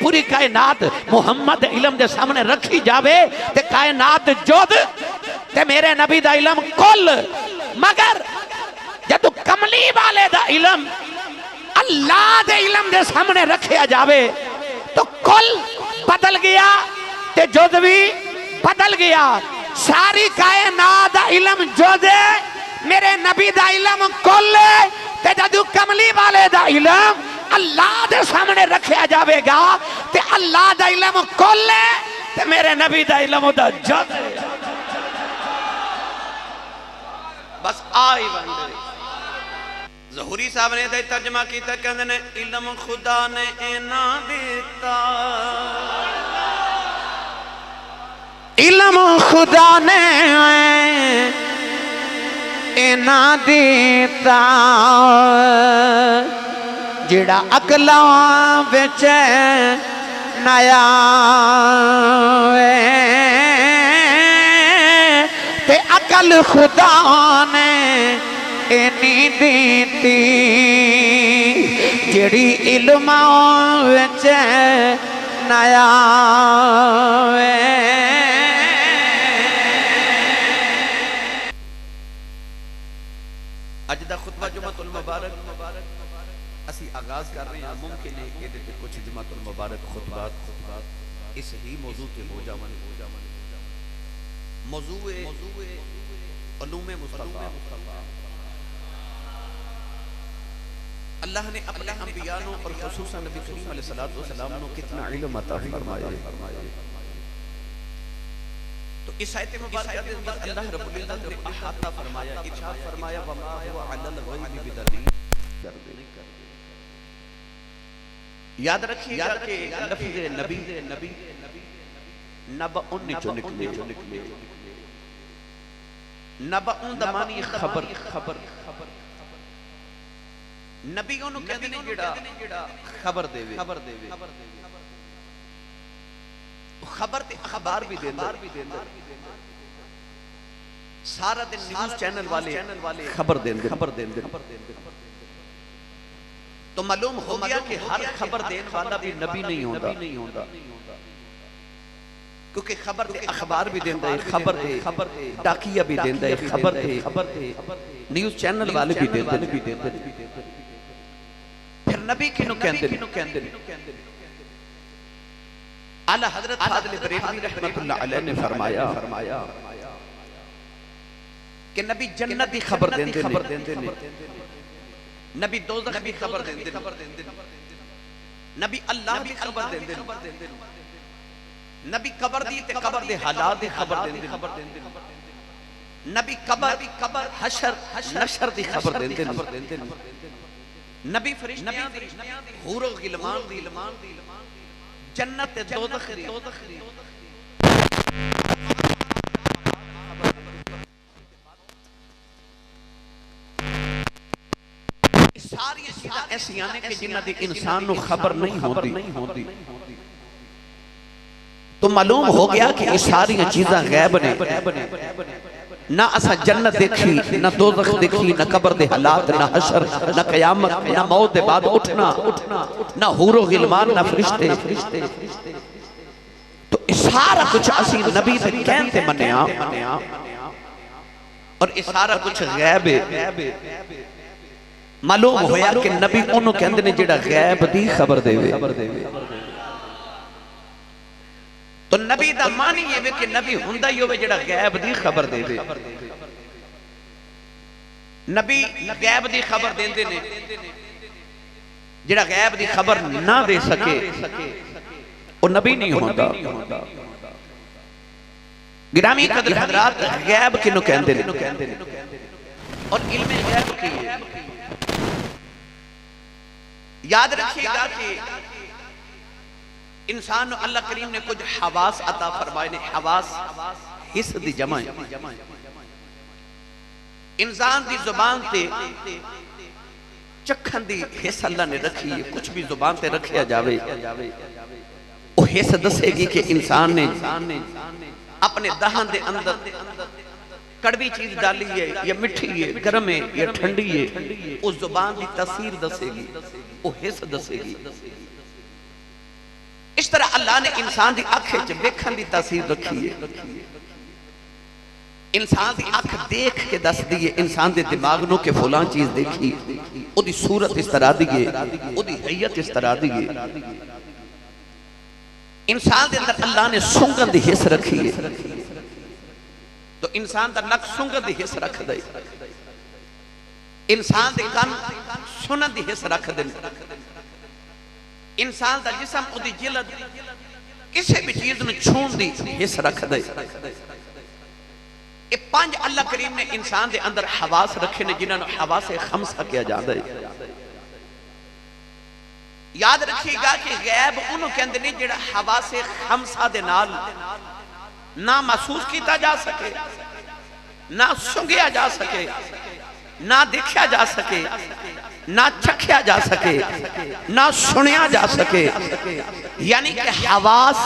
پوری کائنات محمد علم دے سامنے رکھی جاوے تے کائنات جود تے میرے نبی دا علم کل، مگر جدو کملی والے دا علم اللہ دے علم دے سامنے رکھیا جاوے تو کل بدل گیا تے جود بھی بدل گیا. ساری کائنات دا علم جود میرے نبی دا علم کل تے جدو کملی والے دا علم اللہ دے سامنے رکھیا جاوے گا تے اللہ دا علم کل تے میرے نبی دا علم دا جد. بس آئی بندے ظہوری صاحب نے ترجمہ کیتا کہندے نے علم خدا نے اینا دیتا، علم خدا نے اینا دیتا جڑا عقلاں وچ نیا تے عقل خدا نے اینی دیتی جڑی علماں وچ نیا اج دا خطبہ جمعۃ المبارک اسی آغاز کر رہے ہیں. ممکن ہے کہ کچھ جمعۃ المبارک خطبات اس ہی موضوع کے ہو جاون. موضوع علوم مصطفیٰ. اللہ نے اپنے انبیاء اور خصوصاً نبی کریم علیہ السلام کو کتنا علم عطا فرمایا. تو اس آیت مبارکہ کے اندر اللہ رب العزت نے احاطہ فرمایا، ارشاد فرمایا وما هو علی الغیب بدلیل. یاد رکھیے گا کہ لفظ نبی نبأ نچو نکلے. نبأ دا معنی خبر. نبی انہوں کہتے ہیں جڑا خبر دے خبر تے اخبار بھی دیندے. سارا دن نیوز چینل والے خبر دیندے. تو معلوم ہو گیا کہ ہر خبر دین والا بھی نبی نہیں ہوتا، کیونکہ خبر تے اخبار بھی دیندے، خبر تے ڈاکیہ بھی دیندے، خبر تے نیوز چینل والے بھی دیندے. پھر نبی کنوں کہندے اعلیٰ حضرت فاضل بریلوی رحمت اللہ علیہ نے فرمایا کہ نبی جنت دی خبر دیندے نے، نبی دوزخ دی خبر دیندے نے، نبی اللہ دی خبر دیندے نے، نبی قبر دی تے قبر دے حالات دی خبر دیندے نے، نبی قبر حشر نشر دی خبر دیندے نے، نبی فرشتیاں دی حور و غلمان دی جنت دوزخ دی. ساری چیزاں ایسی ہیں کہ جنہ دی انسان نو خبر نہیں ہوتی. تو معلوم ہو گیا کہ یہ ساری چیزاں غیب نے. نہ اسا جنت دیکھی، نہ دوزخ دیکھی، نہ قبر دے حالات، نہ حشر، نہ قیامت، نہ موت دے بعد اٹھنا، نہ حور و غلمان، نہ فرشتے. تو سارا کچھ اسی نبی دے کہن تے منیا اور یہ سارا کچھ غیب ہے. معلوم ہویا کہ نبی انہوں کہندے نے جڑا غیب دی خبر دے. تو نبی دا معنی یہ کہ نبی ہندہ ہی ہوئے جڑا غیب دی خبر دے. نبی غیب دی خبر دیندے نے، جڑا غیب دی خبر نہ دے سکے وہ نبی نہیں ہوتا. گرامی قدر حضرات، غیب کنو کہندے نے اور علم غیب کی ہے. یاد رکھیے گا کہ انسان اللہ کریم نے کچھ حواس عطا فرمائے نے. حواس حس دی جمع ہے. انسان دی زبان تے چکھن دی حس اللہ نے رکھی ہے. کچھ بھی زبان تے رکھیا جاوے وہ حس دسے گی کہ انسان نے اپنے دہن دے اندر کڑوی چیز ڈالی ہے یا مٹھی ہے، گرم ہے یا ٹھنڈی ہے. اس زبان دی تاثیر دسے گی، وہ حس دسے گی. طرح اللہ نے انسان دی اکھ وچ ویکھن دی تاثیر رکھی ہے. انسان دی اکھ دیکھ کے دس دیئے انسان دے دماغ نو کہ فلاں چیز دیکھی او دی صورت اس طرح دیئے او دی حیت اس طرح دیئے. انسان دے اندر اللہ نے سنگن دی حس رکھی ہے تو انسان دا نک سنگن دی حس رکھ دے. انسان دے کن سنن دی حس رکھ دے. انسان دا جسم او دی جلد کسی بھی چیز نو چھون دی حس رکھ دے. یہ 5 اللہ کریم نے انسان دے اندر حواس رکھے نے جنہاں نو حواس خمسہ کیا جاندہ ہے. یاد رکھیے گا کہ غیب انہوں کے اندر نہیں جڑا حواس خمسہ دے نال نہ محسوس کیتا جا سکے، نہ سنگیا جا سکے، نہ دیکھیا جا سکے، نہ چکھیا جا سکے، نہ سنیا جا سکے. یعنی کہ حواس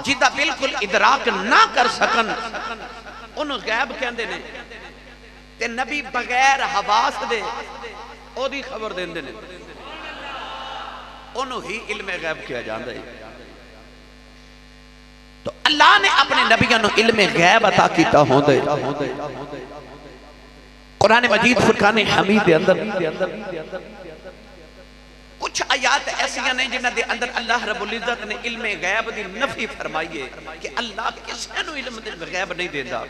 جیدہ بالکل ادراک نہ کر سکن انہوں غیب کے اندر نے. تے نبی بغیر حواس دے او دی خبر دے اندر نے انہوں ہی علم غیب کیا جاندہ ہے. تو اللہ نے اپنے نبیوں نے علم غیب عطا کیتا ہوں دے. قرآن مجید فرقان حمید دے اندر کچھ آیات ایسی ہیں جنہاں دے اندر اللہ رب العزت نے علم غیب دی نفی فرمائی ہے کہ اللہ کسے نو علم غیب نہیں دیندہ.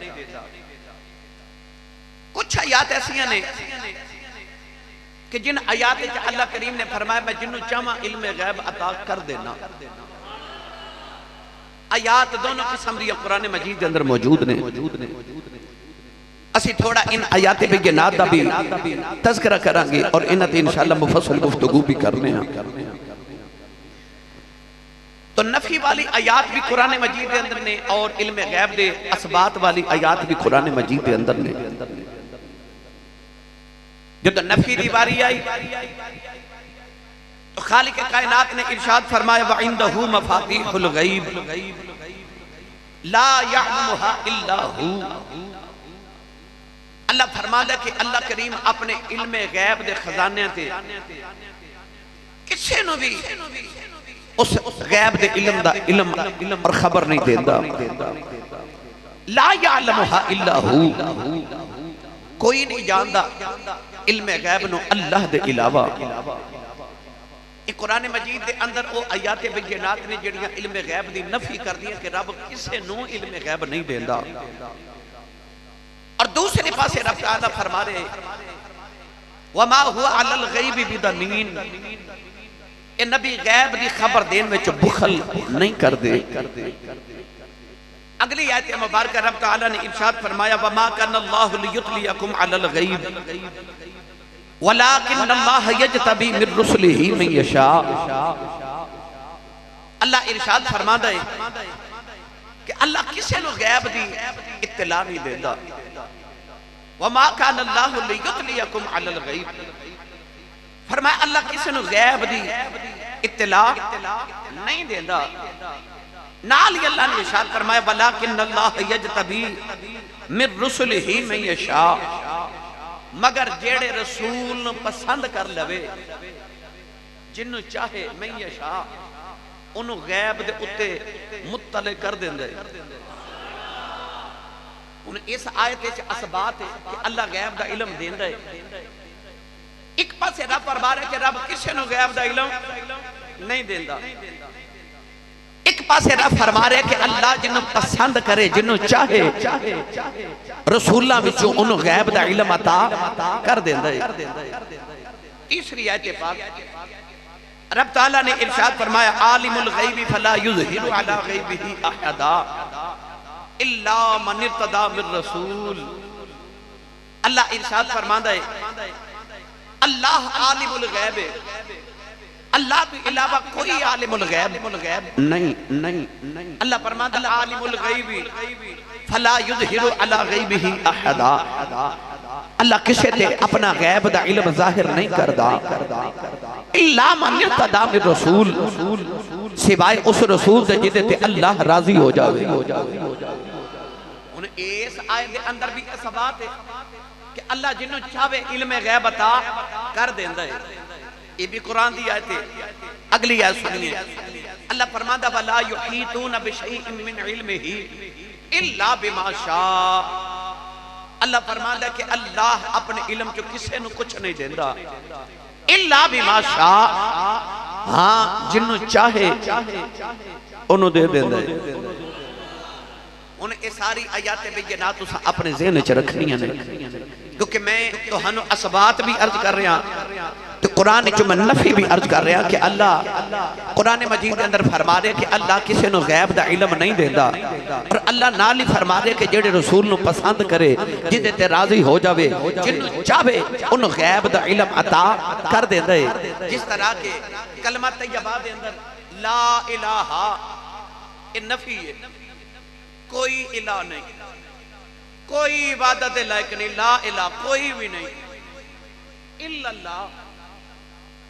کچھ آیات ایسی ہیں کہ جن آیات اللہ کریم نے فرمایا میں جنہوں چاہاں علم غیب عطا کر دینا. آیات دونوں قسم دی قرآن مجید دے اندر موجود نے. اسی تھوڑا ان آیات بے جنات دا بھی تذکرہ کرانگے اور انہاں تے انشاءاللہ مفصل گفتگو بھی کرنے ہیں. تو نفی والی آیات بھی قرآن مجید دے اندر نے اور علم غیب دے اسبات والی آیات بھی قرآن مجید دے اندر نے. جب نفی دی باری آئی تو خالق کائنات نے ارشاد فرمایا وَعِنْدَهُ مَفَاتِيحُ الْغَيْبِ لَا يَعْلَمُهَا إِلَّا هُوَ. اللہ فرمایا کہ اللہ کریم اپنے علم غیب دے خزانے تے کسے نو بھی اس غیب دے علم دا علم اور خبر نہیں دیندہ. لا يعلمها الا هو. کوئی نہیں جاندہ علم غیب نو اللہ دے علاوہ. ایک قرآن مجید دے اندر وہ آیات بینات نے جڑیاں علم غیب دی نفی کر دیا کہ رب کسے نو علم غیب نہیں دیندہ. اور دوسرے پاسے رب تعالیٰ فرما رہے وَمَا هُوَ عَلَى الْغَيْبِ بِضَنِينَ. اے نبی غیب دی خبر دین میں جو بخل نہیں کر دے. اگلی آیت مبارکہ رب تعالیٰ نے ارشاد فرمایا وَمَا كَانَ اللَّهُ لِيُطْلِيَكُمْ عَلَى الْغَيْبِ وَلَكِنَّ اللَّهَ يَجْتَبِي مِن رُّسُلِهِ مَن يَشَاءُ. اللہ ارشاد فرما دے کہ اللہ کسے نو غیب دی اطلاع نہیں دیندہ. وَمَا كَانَ اللَّهُ لِيُطْلِيَكُمْ عَلَى الْغَيْبِ. فرمایا اللہ کسے نو غیب دی اطلاع نہیں دیندہ. نالی اللہ نے ارشاد فرمایا وَلَكِنَّ اللَّهَ يَجْتَبِي مِن رُّسُلِهِ مَن يَشَاءُ. مگر جیڑے رسول پسند کر لوے جنہوں چاہے من یشاء انہوں غیب دے اتے مطلع کر دیندے. انہیں اس آیت اچھ اسبات ہے کہ اللہ غیب دا علم دیندہ ہے. ایک پاس رب فرما رہے کہ رب کسے نو غیب دا علم نہیں دیندہ. ایک پاس رب فرما رہے کہ اللہ جنہوں پسند کرے جنہوں چاہے رسولہ وچوں انہوں غیب دا علم عطا کر دیندہ ہے. تیسری آیت پاک رب تعالیٰ نے ارشاد فرمایا عالم الغیب فلا یظہر علی غیبہ احدا الا من ارتضی من رسول. اللہ ارشاد فرماتا ہے اللہ عالم الغیب ہے. اللہ کے علاوہ کوئی عالم الغیب نہیں. اللہ فرماتا ہے عالم الغیب فلا یظہر علی غیبہ احدا. اللہ کسے تے اپنا غیب دا علم ظاہر نہیں کردہ الا من ارتضی من رسول سوائے اس رسول دے جدے تے اللہ راضی ہو جاوے. انہیں اس آیت دے اندر بھی ایسا بات ہے کہ اللہ جنہوں چاہوے علم غیب عطا کر دیندہ ہے. یہ بھی قرآن دی آیت ہے. اگلی آیت سنیے اللہ فرماتا وَلَا يُحِيطُونَ بِشَيْءٍ مِّنْ عِلْمِهِ إِلَّا بِمَا شَاءَ. اللہ فرماتا کہ اللہ اپنے علم جو کسے نو کچھ نہیں دیندہ إِلَّا بِمَا شَاءَ. ہاں جنہوں چاہے انہوں دے دیندہ ہے. انہیں یہ ساری آیات بینات اپنے ذہن چ رکھنی ہیں کیونکہ میں تو ہنو اسبات بھی عرض کر رہا تو قرآن جو میں نفی بھی عرض کر رہا کہ اللہ قرآن مجید کے اندر فرما دے کہ اللہ کسی نو غیب دا علم نہیں دیندہ اور اللہ نالی فرما دے کہ جڑے رسول نو پسند کرے جدے تے راضی ہو جاوے جنہوں چاہے انہوں غیب دا علم عطا کر دیندہ ہے. جس طرح کے کلمہ طیبہ دے اندر لا الہ یہ نفی ہے، کوئی الہ نہیں، کوئی عبادت لائق نہیں، لا الہ کوئی بھی نہیں الا اللہ.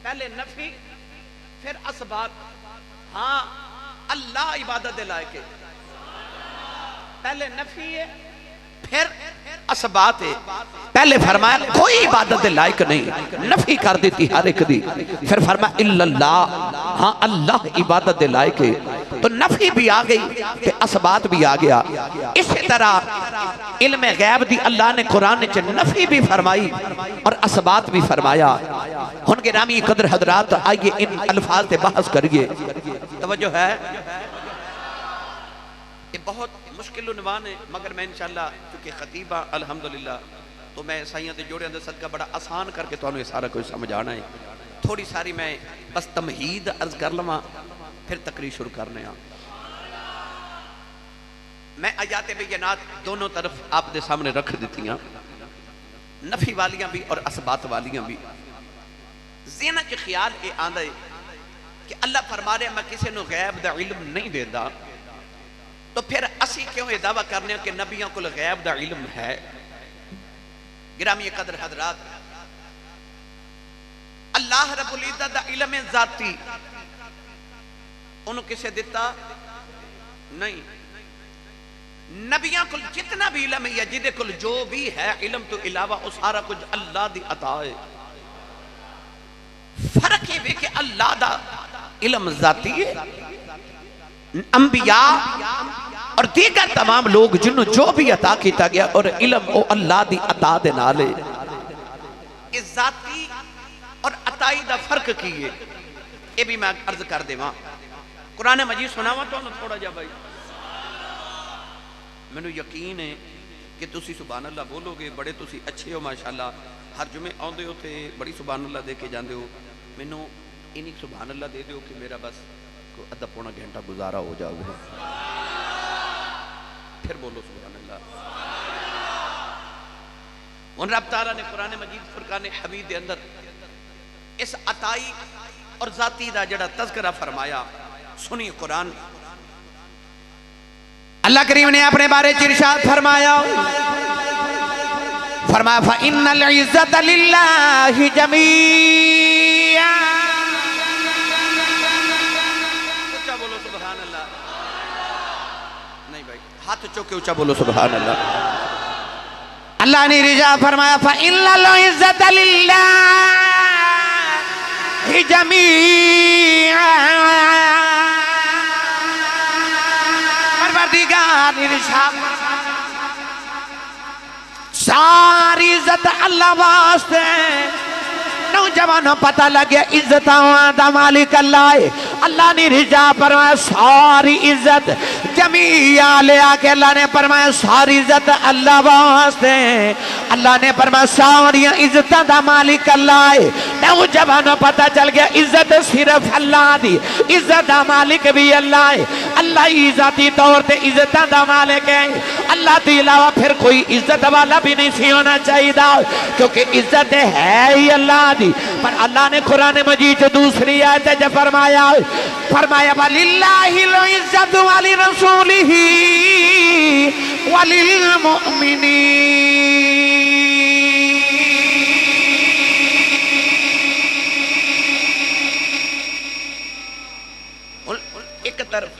پہلے نفی پھر اسبات. ہاں اللہ عبادت لائق ہے، پہلے نفی ہے پھر اسبات ہے. پہلے فرمایا کوئی عبادت لائق نہیں، نفی کر دیتی ہر ایک دی. پھر فرمایا الا اللہ، ہاں اللہ عبادت لائق ہے. تو نفی بھی آ گئی کہ اسبات بھی آ گیا. اسی طرح علم غیب دی اللہ نے قرآن چ نفی بھی فرمائی اور اسبات بھی فرمایا. ہن گرامی قدر حضرات آئیے ان الفاظ سے بحث کریے. توجہ ہے، یہ بہت مشکل عنوان ہے مگر میں انشاءاللہ چونکہ خطیبہ الحمدللہ تو میں سائیاں دے جوڑے اندر صدقہ بڑا آسان کر کے تو انہوں یہ سارا کوئی سمجھ آنا ہے. تھوڑی ساری میں بس تمہید عرض کر لما پھر تقریر شروع کرنے ہیں. میں آیات بینات دونوں طرف آپ دے سامنے رکھ دیتی ہیں، نفی والیاں بھی اور اسبات والیاں بھی. ذہن کے خیال یہ آندہ ہے کہ اللہ فرما رہے میں کسی نو غیب دا علم نہیں دیندہ تو پھر اسی کیوں یہ دعویٰ کرنے کہ نبیوں کو غیب دا علم ہے. گرامی قدر حضرات اللہ رب العزت دا علم ذاتی انہوں کسے دیتا نہیں. نبیوں کو جتنا بھی علم ہے یا جدے کو جو بھی ہے علم تو علاوہ اس سارا کچھ اللہ دی عطا ہے. فرق یہ بھی کہ اللہ دا علم ذاتی ہے، انبیاء اور دیگر تمام لوگ جنہوں جو بھی عطا کیتا گیا اور علم او اللہ دی عطا دے نالے. اس ذاتی اور عطائی دا فرق کیے یہ بھی میں عرض کر دے وہاں. قرآن مجید سناوا تو انہوں تھوڑا جا بھائی. میں نے یقین ہے کہ تسی سبحان اللہ بولو گے، بڑے تسی اچھے ہو ماشاءاللہ، ہر جمعے آندے ہو تے بڑی سبحان اللہ دے کے جاندے ہو. میں نے انہی سبحان اللہ دے دیو کہ میرا بس ادھا پونا گھنٹہ گزارا ہو جاؤ گے. پھر بولو سبحان اللہ. ان رب تعالیٰ نے قرآن مجید فرقان حمید دے اندر اس عطائی اور ذاتی دا جڑا تذکرہ فرمایا. سنی قرآن اللہ کریم نے اپنے بارے ارشاد فرمایا فَإِنَّ الْعِزَّةَ لِلَّهِ جَمِيعًا. اچھا بولو سبحان اللہ. نہیں بھائی ہاتھ چوکے اچھا بولو سبحان اللہ. اللہ نے ارشاد فرمایا فَإِنَّ الْعِزَّةَ لِلَّهِ جَمِيعًا. پروردگار ارشاد ساری عزت اللہ واسطے. نوجوانوں پتہ لگیا عزت دا مالک اللہ ہے. اللہ نے رجا فرمایا ساری عزت جمیعہ لے آکے اللہ نے فرمایا ساری عزت اللہ واسطے. اللہ نے فرمایا ساری عزت دا مالک اللہ ہے. نوجوانوں پتہ چل گیا عزت صرف اللہ دی، عزت دا مالک بھی اللہ ہے. اللہ ہی ذاتی طور تے عزت دا مالک ہے. اللہ دی علاوہ پھر کوئی عزت والا بھی نہیں سی ہونا چاہیے کیونکہ عزت ہے ہی اللہ دی. پر اللہ نے قرآن مجید دوسری آیت جو فرمایا وَلِلَّهِ الْعِزَّةُ وَلِرَسُولِهِ وَلِلْمُؤْمِنِينَ. ایک طرف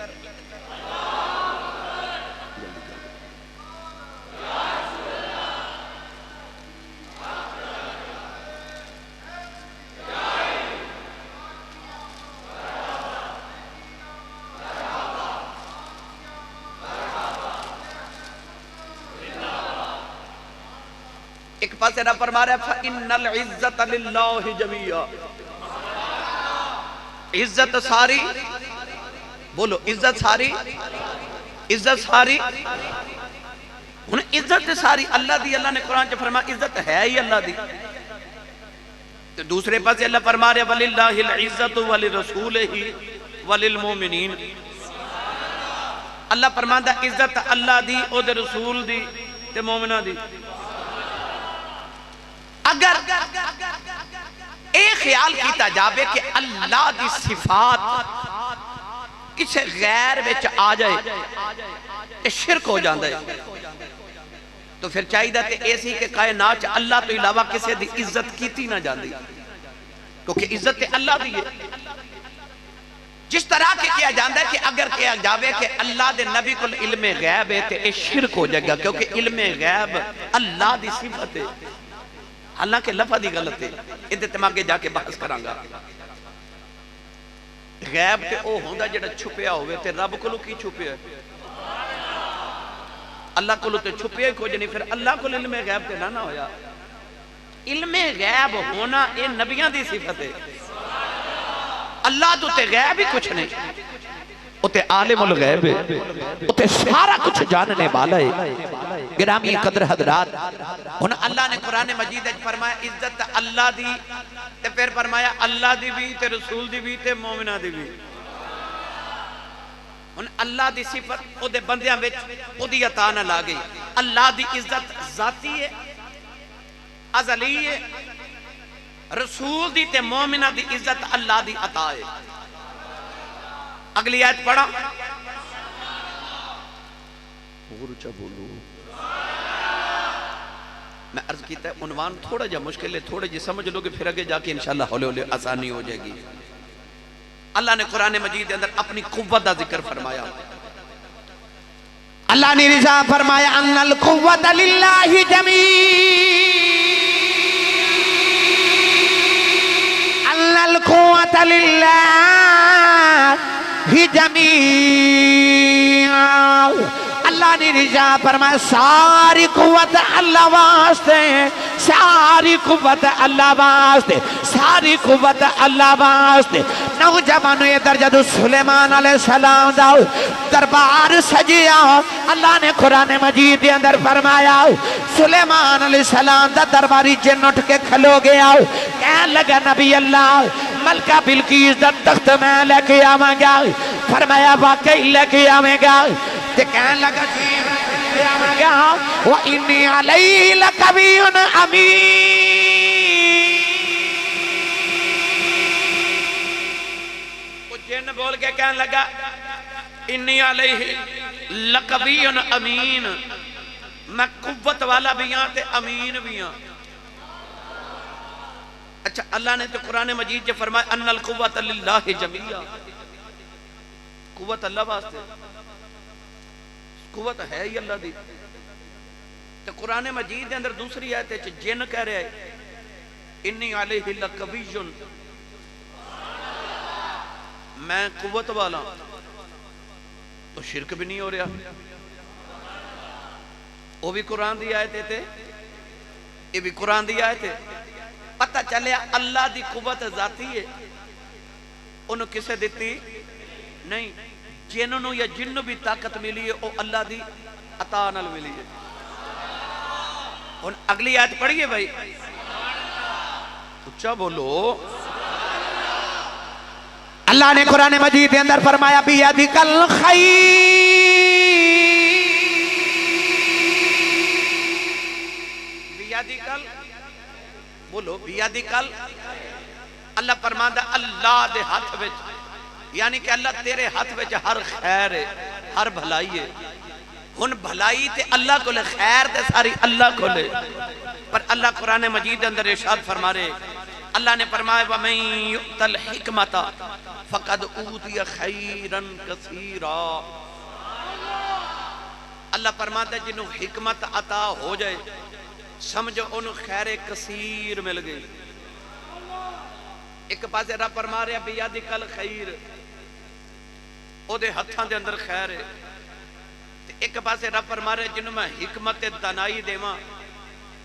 ایک پاسے رب فرما رہا ہے فَإِنَّ الْعِزَّةَ لِلَّهِ جَمِيعًا، عزت ساری، بولو عزت ساری، عزت ساری، عزت ساری اللہ دی، اللہ نے قرآن چ فرمایا عزت ہے ہی اللہ دی۔ تو دوسرے پاسے اللہ فرما رہے وَلِلَّهِ الْعِزَّةُ وَلِرَسُولِهِ وَلِلْمُؤْمِنِينَ، اللہ فرماتا عزت اللہ دی، او دے رسول دی تے مومنہ دی۔ اگر ایک خیال کیتا جاوے کہ اللہ دی صفات کسے غیر وچ آ جائے یہ شرک ہو جاندہ ہے، تو پھر چاہیے تے ایسی کہ کائنات اللہ تو علاوہ کسے دی عزت کیتی نہ جاندی، کیونکہ عزت اللہ دی ہے۔ جس طرح کے کیا جاندہ ہے کہ اگر کیا جاوے کہ اللہ دے نبی کو علم غیب ہے تو یہ شرک ہو جائے گا، کیونکہ علم غیب اللہ دی صفت ہے، حالانکہ لفظ دی غلط ہے، ادھے آگے جا کے بحث کرانگا۔ غیب تے او ہوندہ جڑا چھپیا ہوئے تے رب کو کی چھپیا ہے، اللہ کو تے چھپیا ہی کچھ نہیں، پھر اللہ کو علم غیب تے نہ ہویا۔ علم غیب ہونا اے نبیان دی صفت ہے، اللہ تو تے غیب ہی کچھ نہیں، وہ تے عالم الغیب ہے، وہ تے سارا کچھ جاننے والا ہے۔ گرامی قدر حضرات، اللہ نے قرآن مجید فرمایا عزت اللہ دی، تے پھر فرمایا اللہ دی بھی تے رسول دی بھی تے مومنہ دی بھی۔ اللہ دی صفت او دے بندیاں وچ او دی عطا نہ لا گئی۔ اللہ دی عزت ذاتی ہے، ازلی ہے، رسول دی تے مومنہ دی عزت اللہ دی عطا ہے۔ اگلی آیت پڑھا، میں عرض کیتا ہے عنوان تھوڑا جا مشکل ہے، تھوڑا جی سمجھ لو کہ پھر آگے جا کے انشاءاللہ ہولے ہولے آسانی ہو جائے گی۔ اللہ نے قرآن مجید کے اندر اپنی قوت کا ذکر فرمایا، اللہ نے رضا فرمایا ان القوت للہ جمیع، ان القوت للہ جمیع، اللہ نے رضا فرمایا ساری قوت اللہ واسطے، ساری قوت اللہ واسطے، ساری قوت اللہ واسطے۔ نوجوانوں یہ درجہ سلیمان علیہ السلام دا دربار سجیا، اللہ نے قرآن مجید کے اندر فرمایا سلیمان علیہ السلام دا درباری جن اٹھ کے کھلو گیا، کہنے لگا نبی اللہ ملکہ بلقیس دا تخت میں لے کے آواں گا، فرمایا واقعی لے کے آویں گا، تے کہنے لگا جیب لے کے آواں گا، وَإِنِّي عَلَيْهِ لَقَوِيٌّ أَمِينٌ، جن بول کے کہنے لگا انی علیہ لقوی امین، میں قوت والا بھی ہاں تے امین بھی ہاں۔ اچھا اللہ نے تو قرآن مجید جو فرمایا ان القوت للہ جمیع، قوت اللہ واسطے، قوت ہے ہی اللہ دی۔ تو قرآن مجید کے اندر دوسری آیت ہے جن کہہ رہے ہیں انی علیہ لقوی، میں قوت والا، تو شرک بھی نہیں ہو رہا، وہ بھی قرآن دی آیت ہے، یہ بھی قرآن دی آیت ہے۔ پتہ چلے اللہ دی قوت ذاتی ہے، انہوں کسے دیتی نہیں، جنہوں یا جنہوں بھی طاقت ملی ہے وہ اللہ دی عطا نال ملی ہے۔ اگلی آیت پڑھئے بھائی، اچھا بولو، اللہ نے قرآن مجید کے اندر فرمایا بیدک الخیر، بیدک، بولو بیدک، اللہ فرماتا اللہ دے ہاتھ وچ، یعنی کہ اللہ تیرے ہاتھ وچ ہر خیر ہے، ہر بھلائی ہے۔ ہن بھلائی تے اللہ کو لے، خیر تے ساری اللہ کو لے، پر اللہ قرآن مجید اندر ارشاد فرما رہے، اللہ نے فرمایا وَمَن يُؤْتَ الْحِكْمَةَ فَقَدْ أُوتِيَ خَيْرًا كَثِيرًا، اللہ فرماتا ہے جنہوں حکمت عطا ہو جائے سمجھو انہوں خیر کثیر مل گئی۔ ایک پاسے رب فرما رہے بیدک الخیر، او دے ہتھاں دے اندر خیر ہے، ایک پاسے رب فرما رہے جنہوں میں حکمت دانائی دیواں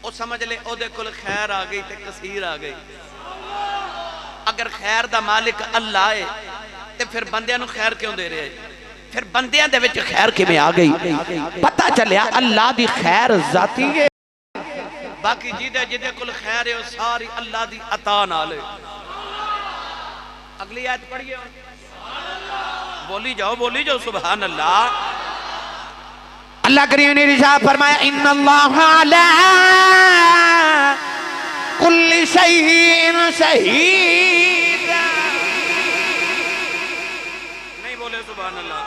او سمجھ لے او دے کل خیر آ گئی تے کثیر آ گئی. اگر خیر دا مالک اللہ ہے تے پھر بندیاں نو خیر کیوں دے رہے ہیں؟ پھر بندیاں دے وچ خیر کی میں آ گئی. پتہ چلیا اللہ دی خیر ذاتی ہے. باقی جدے کل خیر ہے وہ ساری اللہ دی عطا نال ہے. اگلی آیت پڑھئے بولی جاؤ سبحان اللہ. اللہ کریم نے ارشاد فرمایا ان اللہ علی کل شیء شہید. نہیں بولے سبحان اللہ.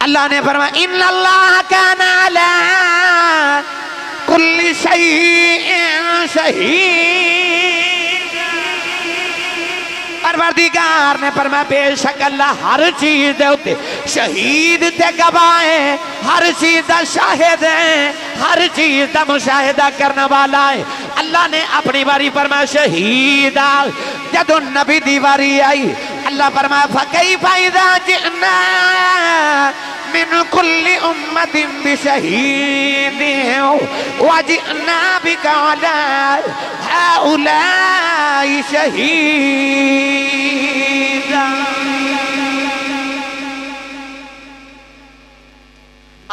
اللہ نے فرمایا ان اللہ کان علی کل شیء شہید. پروردگار نے فرمایا بے شک اللہ ہر چیز دے ہوتے شہید تے گواہ ہے، ہر چیز دا شاہد ہے، ہر چیز دا مشاہدہ کرنے والا ہے. اللہ نے اپنی باری فرمایا شہید. جدو نبی دی باری آئی اللہ فرمایا فَكَيْفَ إِذَا جِئْنَا من كل أمة بشهيد وجئنا بك على هؤلاء شهيدا.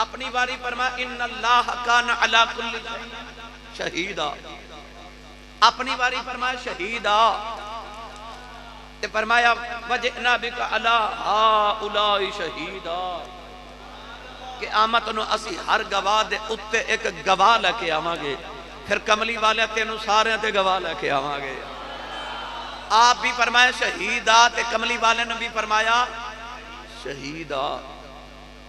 اپنی باری فرمایا ان اللہ کان علی کل شہیدا. اپنی باری فرمایا شہیدا تے فرمایا وجئنا بک علی ہؤلاء شہیدا کہ آمد انہوں اسی ہر گواہ دے اتے ایک گواہ لے کے آواں گے. پھر کملی والے تینوں سارے تے گواہ لے کے آواں گے. آپ بھی فرمایا شہیدہ تے کملی والے نے بھی فرمایا شہیدہ.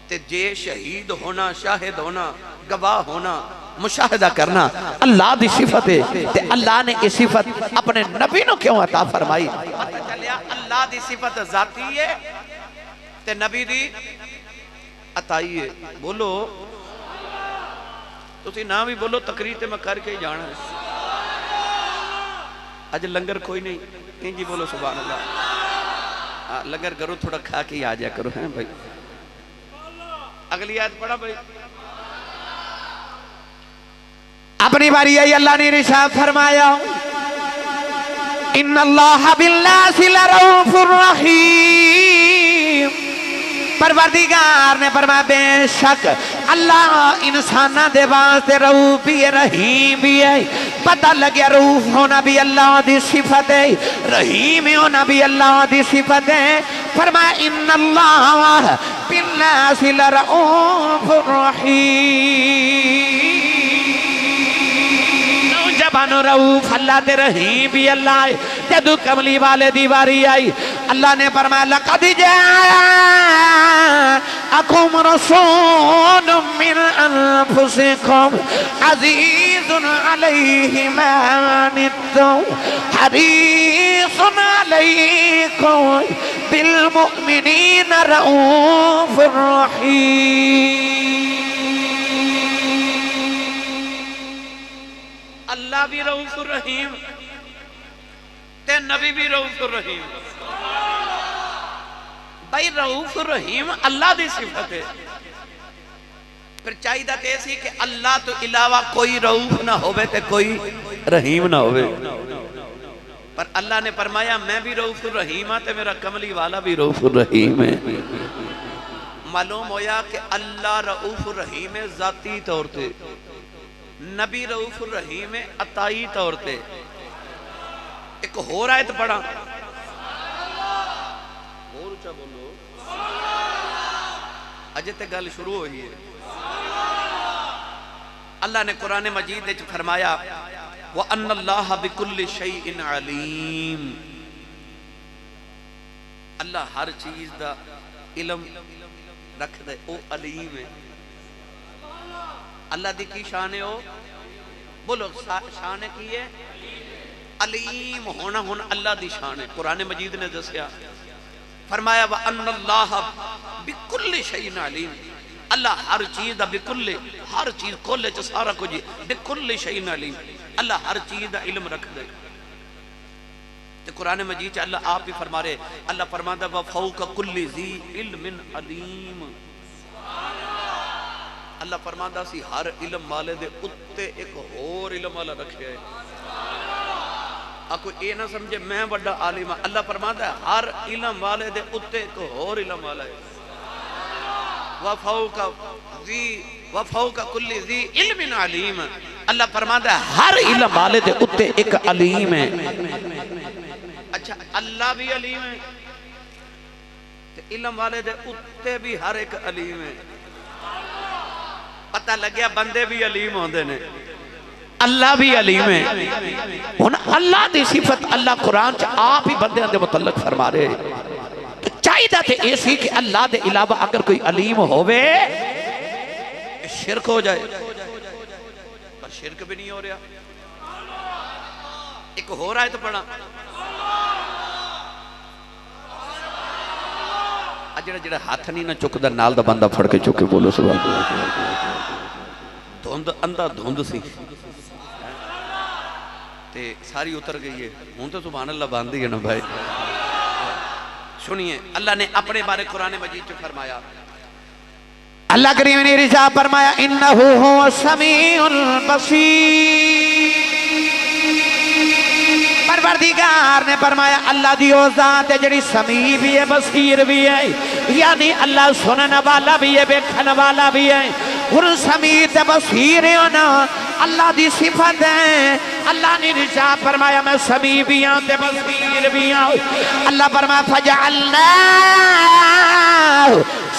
تے جے شہید ہونا، شاہد ہونا، گواہ ہونا، مشاہدہ کرنا اللہ دی صفت ہے تے اللہ نے یہ صفت اپنے نبی نو کیوں عطا فرمائی؟ پتہ چلیا اللہ دی صفت ذاتی ہے تے نبی دی عطائی ہے. بولو تسی نہ بھی بولو تقریر تے میں کر کے ہی جانا ہے. اج لنگر کوئی نہیں جی بولو سبحان اللہ. لنگر کرو تھوڑا کھا کے ہی آ جا کرو ہیں بھائی. اگلی آیت پڑھا بھائی. اپنی باری آئی اللہ نے ارشاد فرمایا ان اللہ بالناس لرؤوف الرحیم. پروردگار نے فرمایا بے شک اللہ انسانہ دے واسطے رؤوف بھی ہے، رحیم بھی ہے. پتہ لگیا رؤوف ہونا بھی اللہ دی صفت ہے، رحیم ہونا بھی اللہ دی صفت ہے. فرمایا ان اللہ بالناس لرؤوف الرحیم. نوجوانو رؤوف اللہ تے رحیم بھی اللہ ہے. جدو کملی والے دیواری آئی اللہ نے فرمایا لقد جاءکم رسول من انفسکم عزیز علیہ ما عنتم حریص علیکم بالمؤمنین رؤوف الرحیم. اللہ بھی رؤوف الرحیم تے نبی بھی رؤوف الرحیم. بھائی رؤوف الرحیم اللہ دی صفت ہے. پھر چاہیے تے سی کہ اللہ تو علاوہ کوئی رؤوف نہ ہوئے تے کوئی رحیم نہ ہوئے. پر اللہ نے فرمایا میں بھی رؤوف الرحیم ہاں تے میرا کملی والا بھی رؤوف الرحیم ہے. معلوم ہویا کہ اللہ رؤوف الرحیم ہے ذاتی طور تے، نبی رؤوف الرحیم ہے عطائی طور تے. ایک ہو رہا ہے تو پڑھا اور اچھا بولو اجے تے گل شروع ہوئی ہے. اللہ نے قرآن مجید وچ فرمایا وَأَنَّ اللَّهَ بِكُلِّ شَيْءٍ عَلِيمٌ. اللہ ہر چیز دا علم رکھ دے، او علیم ہے. اللہ دی کی شان ہے؟ او بولو شان ہے کی ہے؟ علیم ہونا ہونا اللہ دی شان ہے. قرآن مجید نے دسیا فرمایا وَأَنَّ اللَّهَ بِكُلِّ شَيْءٍ عَلِيمٌ. اللہ ہر چیز دا بکل، ہر چیز کل چ سارا کچھ بکل شیء علیم. اللہ ہر چیز دا علم رکھ دے. تے قرآن مجید چ اللہ آپ بھی فرما رہے، اللہ فرماتا وَفَوْقَ كُلِّ ذِي عِلْمٍ عَلِيمٌ. اللہ فرماندا سی ہر علم والے دے اتے ایک اور علم والا رکھیا ہے. آکو اے نہ سمجھے میں بڑا عالم ہاں. اللہ فرماندا ہے ہر علم والے دے اتے ایک اور علم والا ہے. وَفَوْقَ كُلِّ ذِي عِلْمٍ عَلِيمٍ. اللہ فرماندا ہے ہر علم والے دے اتے ایک علیم ہے. اچھا اللہ بھی علیم ہے تے علم والے دے اتے بھی ہر ایک علیم ہے. پتہ لگیا بندے بھی علیم ہوندے نے, اللہ بھی علیم ہے. ہن اللہ دی صفت اللہ قرآن چ آپ ہی بندیاں دے متعلق فرما رہے. چاہیے تھے ایسی کہ اللہ دے علاوہ اگر کوئی علیم ہوئے شرک ہو جائے, پر شرک بھی نہیں ہو رہا. ایک ہو رہا ہے تو پڑھا جڑا جڑا ہاتھ نہیں نہ چکدا نال دا بندہ پھڑ کے چکے بولو سبحان اللہ. دھند اندھا دھند سی تے ساری اتر گئی ہے. ہوں تو سبحان اللہ باندھی ہے نا بھائی. سنیے اللہ نے اپنے بارے قرآن مجید جو فرمایا, اللہ کریم نے ارشاد فرمایا انہو هو السمیع البصیر. پروردگار نے فرمایا اللہ دی او ذات ہے جڑی سمیع بھی ہے بصیر بھی ہے. یعنی اللہ سننے والا بھی ہے دیکھنے والا بھی ہے. اور سمیع تے بصیر ہے نا اللہ دی صفت ہے. اللہ نے ارشاد فرمایا میں سمیع بھی ہوں تے بصیر بھی ہوں. اللہ فرمایا فجعلناہ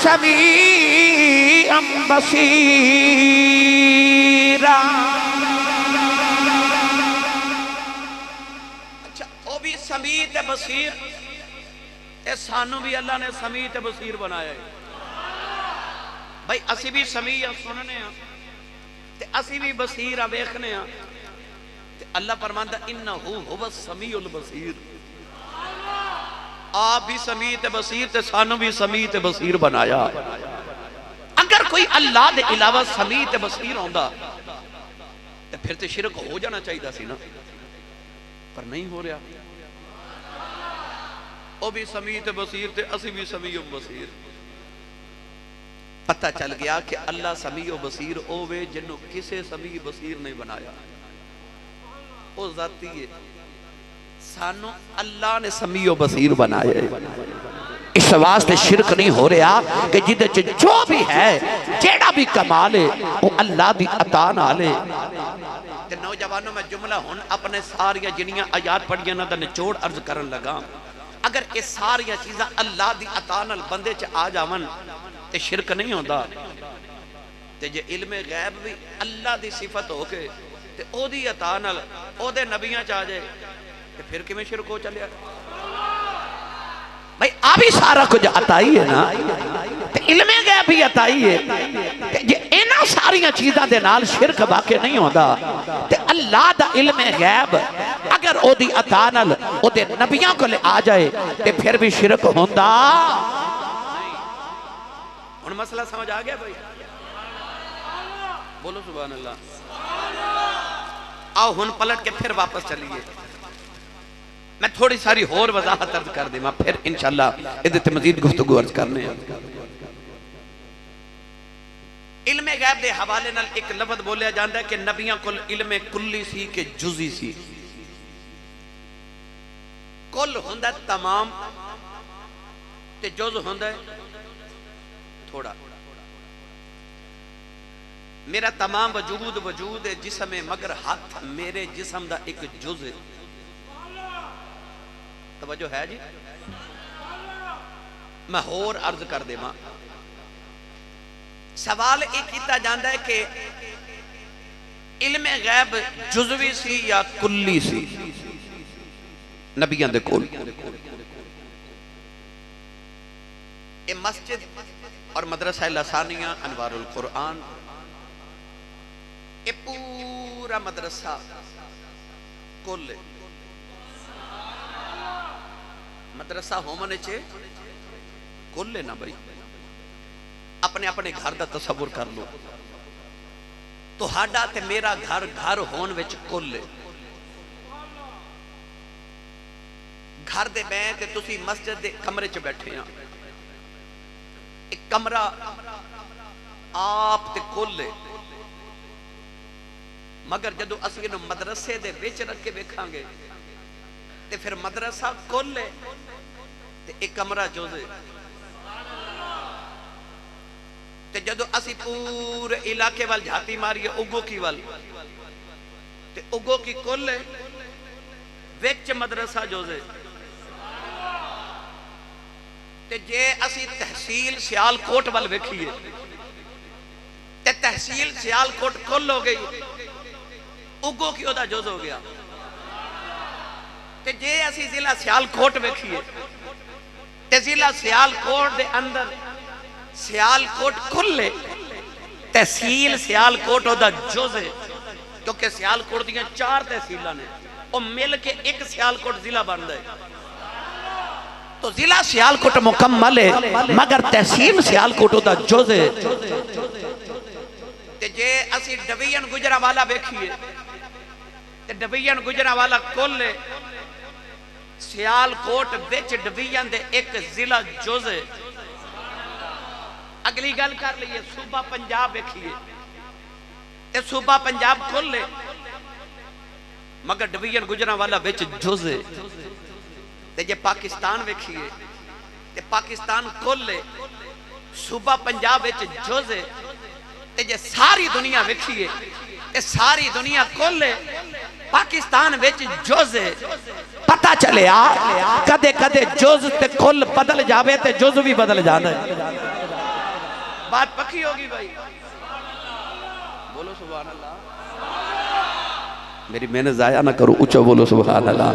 سمیعا بصیرا. اچھا وہ بھی سمیع تے بصیر, اے سانو بھی اللہ نے سمیع تے بصیر بنایا ہے. بھائی اسی بھی سمیع سننے ہیں تے اسی بھی بصیر ویکھنے ہیں. اللہ فرماندا انہو هو السمیع البصیر. آپ بھی سمیع تے بصیر تے سانو بھی سمیع تے بصیر بنایا. اگر کوئی اللہ دے علاوہ سمیع تے بصیر ہوندا تے پھر تے شرک ہو جانا چاہیے سی نا, پر نہیں ہو رہا. وہ بھی سمیع تے بصیر تے اسی بھی سمیع و بصیر. پتہ چل گیا کہ اللہ سمیع و بصیر ہوئے جنہوں کسے سمیع بصیر نہیں بنایا. وہ ذاتی ہے. سانو اللہ نے سمیع و بصیر بنایا ہے. اس واسطے شرک نہیں ہو رہا کہ جدے جو بھی ہے جیڑا بھی کمال ہے وہ اللہ دی عطا نال ہے. نوجوانوں میں جملہ ہن اپنے ساریاں جنیاں آیات پڑھیاں نہ دا نچوڑ عرض کرن لگا. اگر یہ ساریاں چیزاں اللہ دی عطا نال بندے چ آ جاون تے شرک نہیں ہوندا. تے جے علم غیب بھی اللہ دی صفت ہو کے تے او دی عطا نال او دے نبیاں چ آ جائے تے پھر کیویں شرک ہو چلیا. بھائی ابھی سارا کچھ عطا ہی ہے نا, تے علم غیب بھی عطا ہی ہے. تے جے انہاں ساریاں چیزاں دے نال شرک واقع نہیں ہوندا تے اللہ دا علم غیب اگر او دی عطا نال او دے نبیاں کو لے آ جائے تے پھر بھی شرک ہوندا. ہن مسئلہ سمجھ آ گیا بھائی؟ بولو سبحان اللہ. آؤ ہن پلٹ کے پھر واپس چلیے. میں تھوڑی ساری اور وضاحت عرض کر دیں, میں پھر انشاءاللہ ادھر مزید گفتگو عرض کرنے ہیں. علم غیب دے حوالے نال ایک لفظ بولیا جاندا ہے کہ نبیاں کل علم کلی سی کہ جزئی سی. کل ہوندا تمام تے جز ہوندا ہے تھوڑا. میرا تمام وجود ہے جسم ہے مگر ہاتھ میرے جسم دا ایک جز ہے. توجہ ہے جی؟ میں اور عرض کر دے ماں. سوال ایک کیتا جاندا ہے کہ علم غیب جزوی سی یا کلی سی نبیان دے کول. یہ مسجد اور مدرسہ لسانیہ انوار القرآن یہ پورا مدرسہ کل مدرسہ ہومنے چھے کل ہے نا بھائی. اپنے اپنے گھر دا تصور کر لو تو ہاڈا تے میرا گھر گھر ہون وچ کل ہے. گھر دے میں تے تسی مسجد دے کمرے چ بیٹھے ہیں. ایک کمرہ آپ تے کل ہے، مگر جدو اسی انہوں مدرسے دے وچ رکھ کے بیکھاں گے تے پھر مدرسہ کل ہے تے ایک کمرہ جزء ہے۔ تے جدو اسی پورے علاقے وال جھاتی ماری اگو کی وال تے اگو کی کل ہے وچ مدرسہ جزء، تے جے اسی تحصیل سیال کوٹ وال ویکھیے تے تحصیل سیال کوٹ کل ہو گئی، اگو کی اودا جز ہو گیا۔ تے جے اسی ضلع سیال کوٹ ویکھیے تے ضلع سیال کوٹ دے اندر سیال کوٹ کھلے تحصیل سیال کوٹ اودا جز ہے، کیونکہ سیال کوٹ دیاں 4 تحصیلہ نے اور مل کے ایک سیال کوٹ ضلع بن دے، تو ضلع سیال کوٹ مکمل ہے مگر تحصیل سیال کوٹ اودا جز ہے۔ تے جے اسی ڈویژن گجرانوالہ بیکھیے تے ڈویژن گجرانوالہ کل ہے، سیال کوٹ وچ ڈویژن دے ایک ضلع جز ہے۔ اگلی گل کر لئیے صوبہ پنجاب بیکھیے تے صوبہ پنجاب کل ہے مگر ڈویژن گجرانوالہ وچ جز ہے۔ تے جے پاکستان بیکھیے تے پاکستان کل ہے، صوبہ پنجاب وچ جز ہے، تے جے ساری دنیا بیکھیے تے ساری دنیا کل ہے، پاکستان وچ جز ہے۔ پتہ چلے کدے کدے جز تے کل بدل جاوے تے جز بھی بدل جانا ہے۔ بات پکی ہوگی بھائی، بولو سبحان اللہ، میری محنت ضائع نہ کرو، اچھا بولو سبحان اللہ۔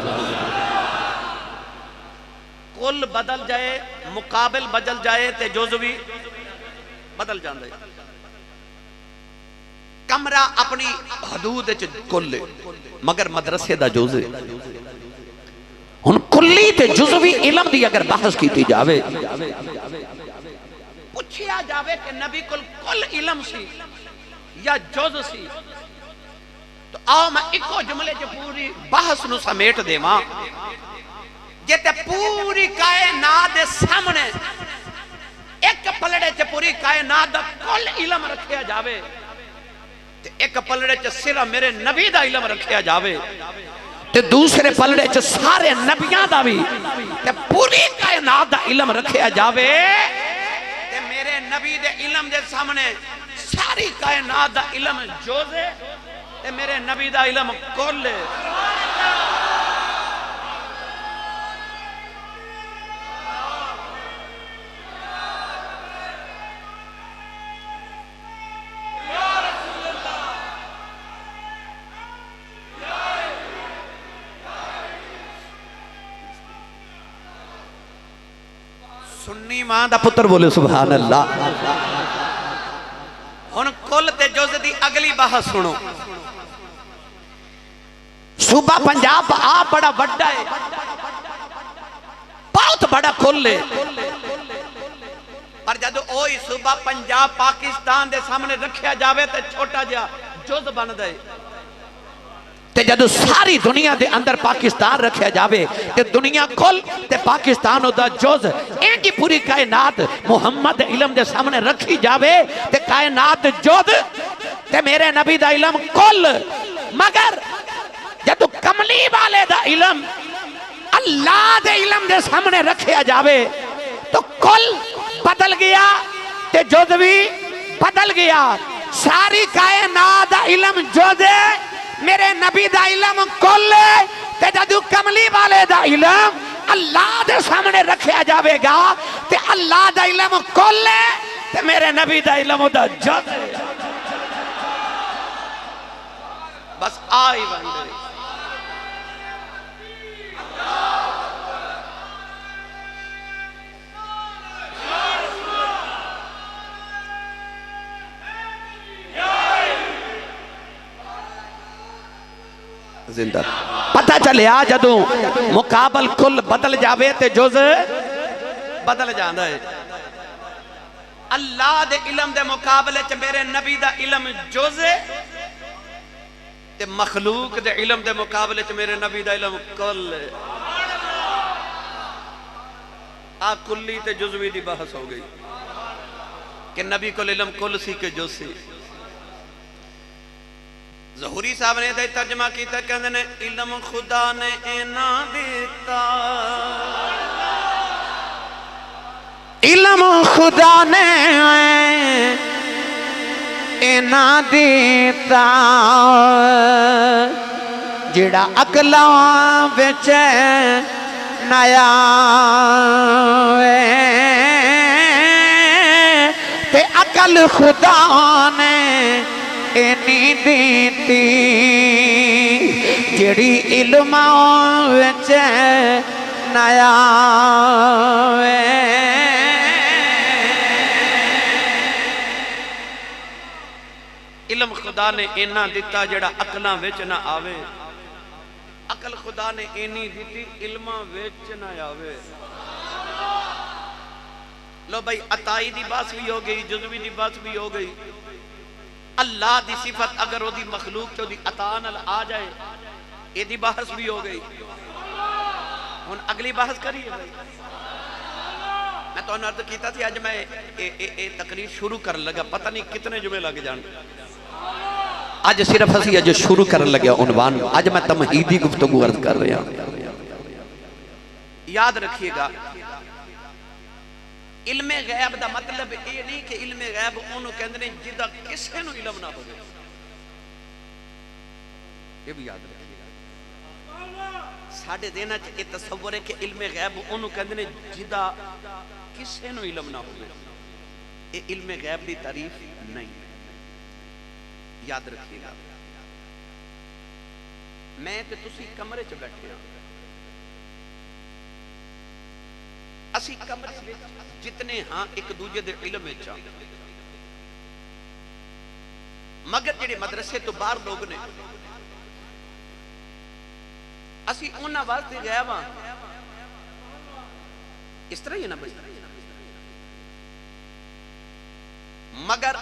کل بدل جائے مقابل بدل جائے تے جز بھی بدل جانا ہے۔ کمرہ اپنی حدود کل ہے مگر مدرسے دا جز ہے۔ ہن کلی تے جزوی علم دی اگر بحث کیتی جاوے پوچھیا جاوے کہ نبی کل علم سی یا جز سی، تو آؤ میں ایکو جملے جو پوری بحث نو سمیٹ دے ماں جیتے پوری کائنات دے سامنے ایک پلڑے چے پوری کائنات دا کل علم رکھیا جاوے تے ایک پلڑے چے صرف میرے نبی دا علم رکھیا جاوے تے دوسرے پلڑے چے سارے نبیاں دا بھی تے پوری کائنات دا علم رکھیا جاوے تے میرے نبی دے علم دے سامنے ساری کائنات دا علم جوز ہے تے میرے نبی دا علم کل ہے۔ سنی ماں دا پتر بولے سبحان اللہ۔ ہن کل تے جز دی اگلی بحث سنو۔ صوبہ پنجاب آپ بڑا بڑا ہے، بہت بڑا کل ہے، پر جدو اوئی صوبہ پنجاب پاکستان دے سامنے رکھیا جاوے تے چھوٹا جا جز بن دے، تے جدو ساری دنیا دے اندر پاکستان رکھیا جاوے تے دنیا کل تے پاکستان دا جز ایک ہی پوری کائنات محمد علم دے سامنے رکھی جاوے تے کائنات جز تے میرے نبی دا علم کل، مگر جدو کملی والے دا علم اللہ دے علم دے سامنے رکھیا جاوے تو کل بدل گیا تے جز بھی بدل گیا۔ ساری کائنات دا علم جز میرے نبی دا علم کل تے جدو کملی والے دا علم اللہ دے سامنے رکھیا جاوے گا تے اللہ دا علم کل تے میرے نبی دا علم دا جد بس آئی بندے۔ زندہ پتہ چلے جدوں مقابل کل بدل جاوے تے جز بدل جاندہ ہے۔ اللہ دے علم دے مقابلے چ میرے نبی دا علم جز تے مخلوق دے علم دے مقابلے چ میرے نبی دا علم کل۔ کلی تے جزوی دی بحث ہو گئی۔ کہ نبی کو علم کل سی کے جو سی. ظہوری صاحب نے دے ترجمہ کیتا کہندے نے علم خدا نے اینا دیتا، علم خدا نے اینا دیتا جڑا عقلاں وچ نیا تے عقل خدا نے اینی دیتی جڑی علماں وچ نیا علم خدا نے اینا دیتا جڑا عقلاں وچ نہ آوے، عقل خدا نے اینی دیتی علماں وچ نہ آوے. لو بھائی عطائی دی بات بھی ہو گئی، جزوی دی بات بھی ہو گئی. اللہ دی صفت اگر وہ دی مخلوق چو دی عطا نال آ جائے یہ دی بحث بھی ہو گئی. ہن اگلی بحث کریے بھائی. میں تو عرض کیتا تھی آج میں تقریر شروع کر لگا، پتہ نہیں کتنے جمعے لگ جان. آج صرف اسی آج شروع کر لگا عنوان. آج میں تمہیدی گفتگو عرض کر رہا ہوں. یاد رکھیے گا علم غیب دا مطلب یہ نہیں کہ علم غیب انہوں کہندے نے جدا کسے نو علم نہ ہوگا. یہ بھی یاد رکھیے گا. ساڑھے دینا یہ تصور ہے کہ علم غیب انہوں کہندے نے جدا کسے نو علم نہ ہوگا. یہ علم غیب دی تعریف نہیں. یاد رکھیے گا میں تے تسی کمرے چ بیٹھے ہوں، اسی کمرے میں جتنے ہاں ایک دوجہ دے علم میں چاہاں، مگر جڑے مدرسے تو باہر لوگ نے اسی انہاں واسطے غیب ہاں. اس طرح ہی نا بھائی. مگر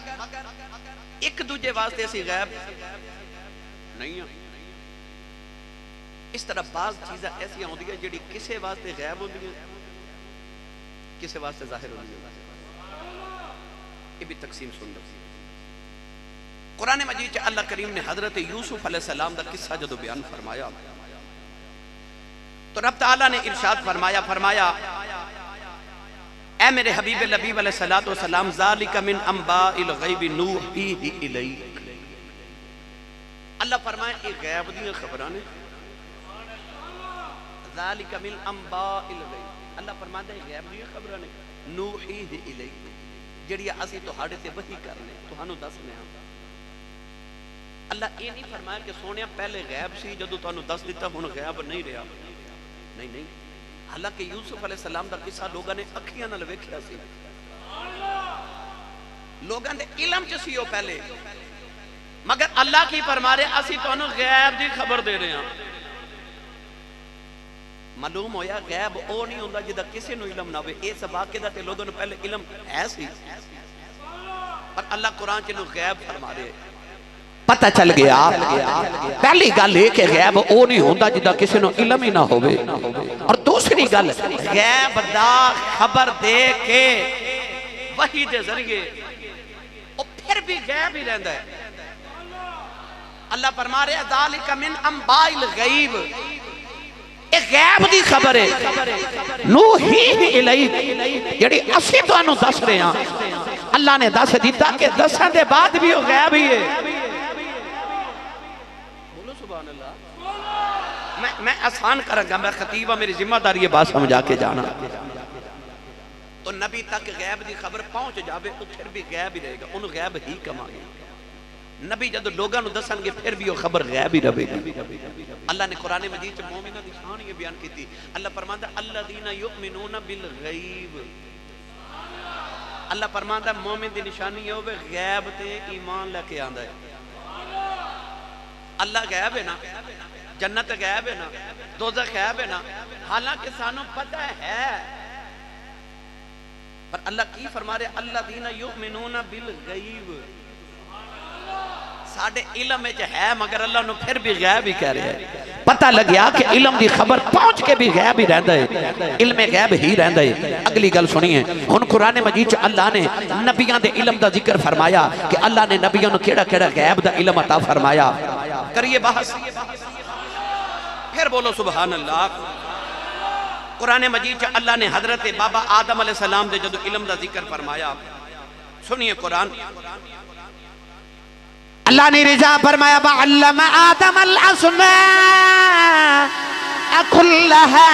ایک دوجہ واسطے اسی غیب نہیں ہیں. اس طرح بعض چیزیں ایسی ہوندی ہیں جڑی کسے واسطے غیب ہوندی ہیں کسے واسطے ظاہر ہوندی ہیں. یہ بھی تقسیم سن لو. قرآن مجید اللہ کریم نے حضرت یوسف علیہ السلام دا قصہ جدو بیان فرمایا تو رب تعالیٰ نے ارشاد فرمایا اے میرے حبیب لبیب علیہ السلام ذالک من انباء الغیب نوحیہ الیک. اللہ فرمائے یہ غیب دی خبران ہے. ذالک من انباء الغیب اللہ فرماتا ہے غیب دی خبران ہے نوحیہ الیک جڑی اسی تو ہاڑے تے وحی کرنے تو ہنو دس میں آتا. اللہ یہ نہیں فرمایا کہ سونیا پہلے غیب سی جدو تو ہنو دس دیتا ہن غیب نہیں رہا. نہیں. حالانکہ یوسف علیہ السلام دا قصہ لوگاں نے اکھیاں نال ویکھیا سی، لوگاں دے علم چ سی او پہلے، مگر اللہ کی فرما رہے اسی تانوں غیب دی خبر دے رہے ہیں. معلوم ہویا غیب او نہیں ہوندا جدا کسے نو علم نہ ہوئے. اس واقعے دا تے لوگاں نو پہلے علم ہے سی، پر اللہ قرآن چ نو غیب فرما رہے پتہ چل گیا. پہلی گل ہے کہ غیب او نہیں ہوندا جدا کسی نو علم ہی نہ ہوئے. اور دوسری گل غیب دا خبر دے کے وحی دے ذریعے او پھر بھی غیب ہی رہندا ہے. اللہ فرما رہے ذالک من انباء الغیب ایک غیب دی خبر ہے نوحیہ الیک جڑی اسی تو انہوں دس رہے ہیں. اللہ نے دس دیتا کہ دسن دے بعد بھی وہ غیب ہی ہے. میں آسان کروں گا، میں خطیبہ میری ذمہ داری یہ بات سمجھا کے جانا. تو نبی تک غیب دی خبر پہنچ جاوے تو پھر بھی غیب ہی رہے گا. انہوں غیب ہی کما گے. نبی جب لوگاں نو دسن گے پھر بھی وہ خبر غیب ہی رہے گی. اللہ نے قرآن مجید سے مومنہ دی شان یہ بیان کی تھی. اللہ فرماتا الذین یؤمنون بالغیب. اللہ فرماتا مومن دی نشانی یہ ہوئے غیب تے ایمان لے کے آندہ ہے. اللہ غیب ہے نا، جنت غیب ہے نا، دوزخ غیب ہے نا، حالانکہ سانوں پتہ ہے، پر اللہ کی فرما رہے الذین یؤمنون بالغیب. ساڑھے علم ہے مگر اللہ نے پھر بھی غیب ہی کہہ رہے ہیں. پتہ لگیا کہ علم دی خبر پہنچ کے بھی غیب ہی رہندا ہے، علم غیب ہی رہندا ہے۔ اگلی گل سنیے، ہن قرآن مجید اللہ نے نبیاں دے علم دا ذکر فرمایا کہ اللہ نے نبیوں نے کیڑا کیڑا غیب دا علم عطا فرمایا۔ کریے بحث، پھر بولو سبحان اللہ۔ قرآن مجید اللہ نے حضرت بابا آدم علیہ السلام دے جدو علم دا ذکر فرمایا، سنیے قرآن، اللہ نے رضا فرمایا وَعَلَّمَ آدَمَ الْأَسْمَاءَ كُلَّهَا۔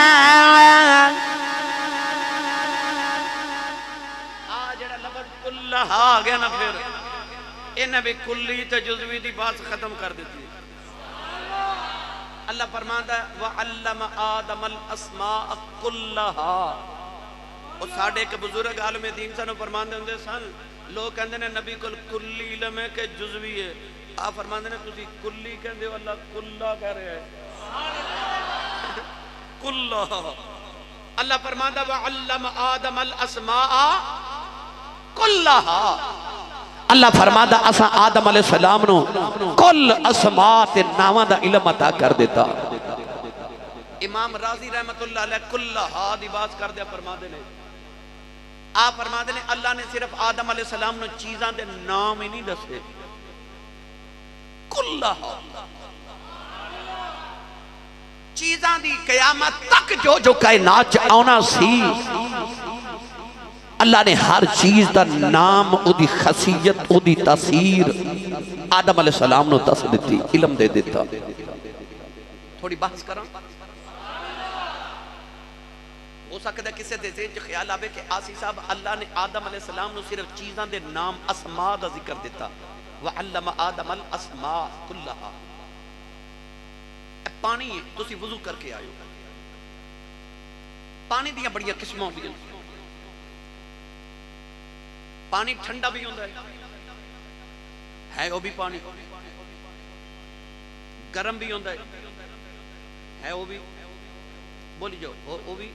جڑا لفظ کلہا آ گیا نا، پھر انہیں بھی کلی تے جزوی دی بات ختم کر دیتی ہے۔ اللہ فرماتا ہے وَعَلَّمَ آدَمَ الْأَسْمَاءَ كُلَّهَا۔ اور ساڑھے ایک بزرگ عالم دین سنو فرماندے ہوندے سن، لوگ کہندے نے نبی کل کلی علم ہے کہ جزوی ہے، آپ فرماندے نے تسی کلی کہندے ہو، اللہ کلہ کہہ رہے ہیں، کلہ۔ اللہ فرماتا ہے وَعَلَّمَ آدَمَ الْأَسْمَاءَ كُلَّهَا۔ اللہ فرماتا اسا آدم علیہ السلام نو کل اسماء تے نامہ دا علم عطا کر دیتا۔ امام راضی رحمت اللہ علیہ کلہا دی بات کر دیا فرماتے نے، آپ فرماتے نے اللہ نے صرف آدم علیہ السلام نو چیزاں دے نام ہی نہیں دسے، کلہا چیزاں دی قیامت تک جو جو کائنات آنا سی، اللہ نے ہر چیز دا نام، او دی خاصیت، او دی تاثیر آدم علیہ السلام نو دس دیتی، علم دے دیتا۔ تھوڑی بحث کرا، ہو سکتا ہے کسی دے ذہن چ خیال آوے کہ آسی صاحب اللہ نے آدم علیہ السلام نو صرف چیزاں دے نام اسماء دا ذکر دیتا، وَعَلَّمَ آدَمَ الْأَسْمَاءَ كُلَّهَا۔ پانی ہے، تسی وضو کر کے آئے ہو، پانی دیاں بڑیاں قسموں بھی ہیں، پانی ٹھنڈا بھی ہوندہ ہے وہ بھی پانی، گرم بھی ہوندہ ہے وہ بھی، بولی جو وہ بھی،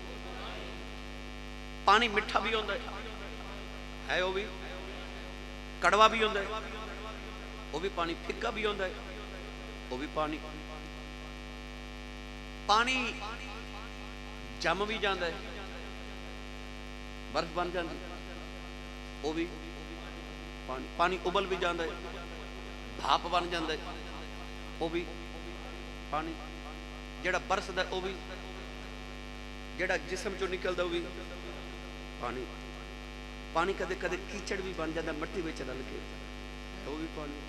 پانی مٹھا بھی ہوندہ ہے وہ بھی، کڑوا بھی ہوندہ ہے وہ بھی پانی، پھکا بھی ہوندہ ہے وہ بھی پانی، پانی جم بھی جاندہ ہے، برف بن جاندہ ہے وہ بھی پانی، پانی ابل بھی جاندہ ہے، بھاپ بن جاندہ ہے وہ بھی پانی، جڑا برس دا وہ بھی، جڑا جسم چو نکل دا وہ بھی پانی، پانی کدے کدے کیچڑ بھی بن جاندہ ہے، مٹی میں چل کے وہ بھی پانی۔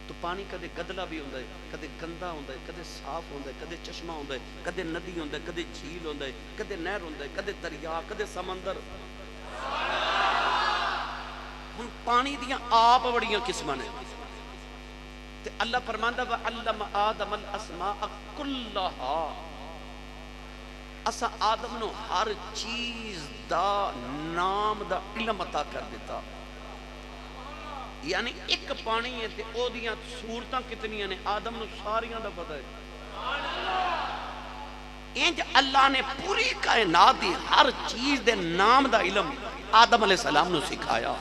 تو پانی کدے گدلا بھی ہوندہ ہے، کدے گندہ ہوندہ ہے، کدے صاف ہوندہ ہے، کدے چشمہ ہوندہ ہے، کدے ندی ہوندہ ہے، کدے جھیل ہوندہ ہے، کدے نہر ہوندہ ہے، کدے دریا، کدے سمندر۔ ہن پانی دیاں آپ بڑیاں قسماں نے، تے اللہ فرماندا وَعَلَّمَ آدَمَ الْأَسْمَاءَ كُلَّهَا۔ اسا آدم نو ہر چیز دا نام دا علم عطا کر دیتا، یعنی ایک پانی ہے تے او دیاں صورتاں کتنیاں نے آدم نو ساریاں دا پتہ ہے۔ انج اللہ نے پوری کائنات دی ہر چیز دے نام دا علم آدم علیہ السلام نو سکھایا۔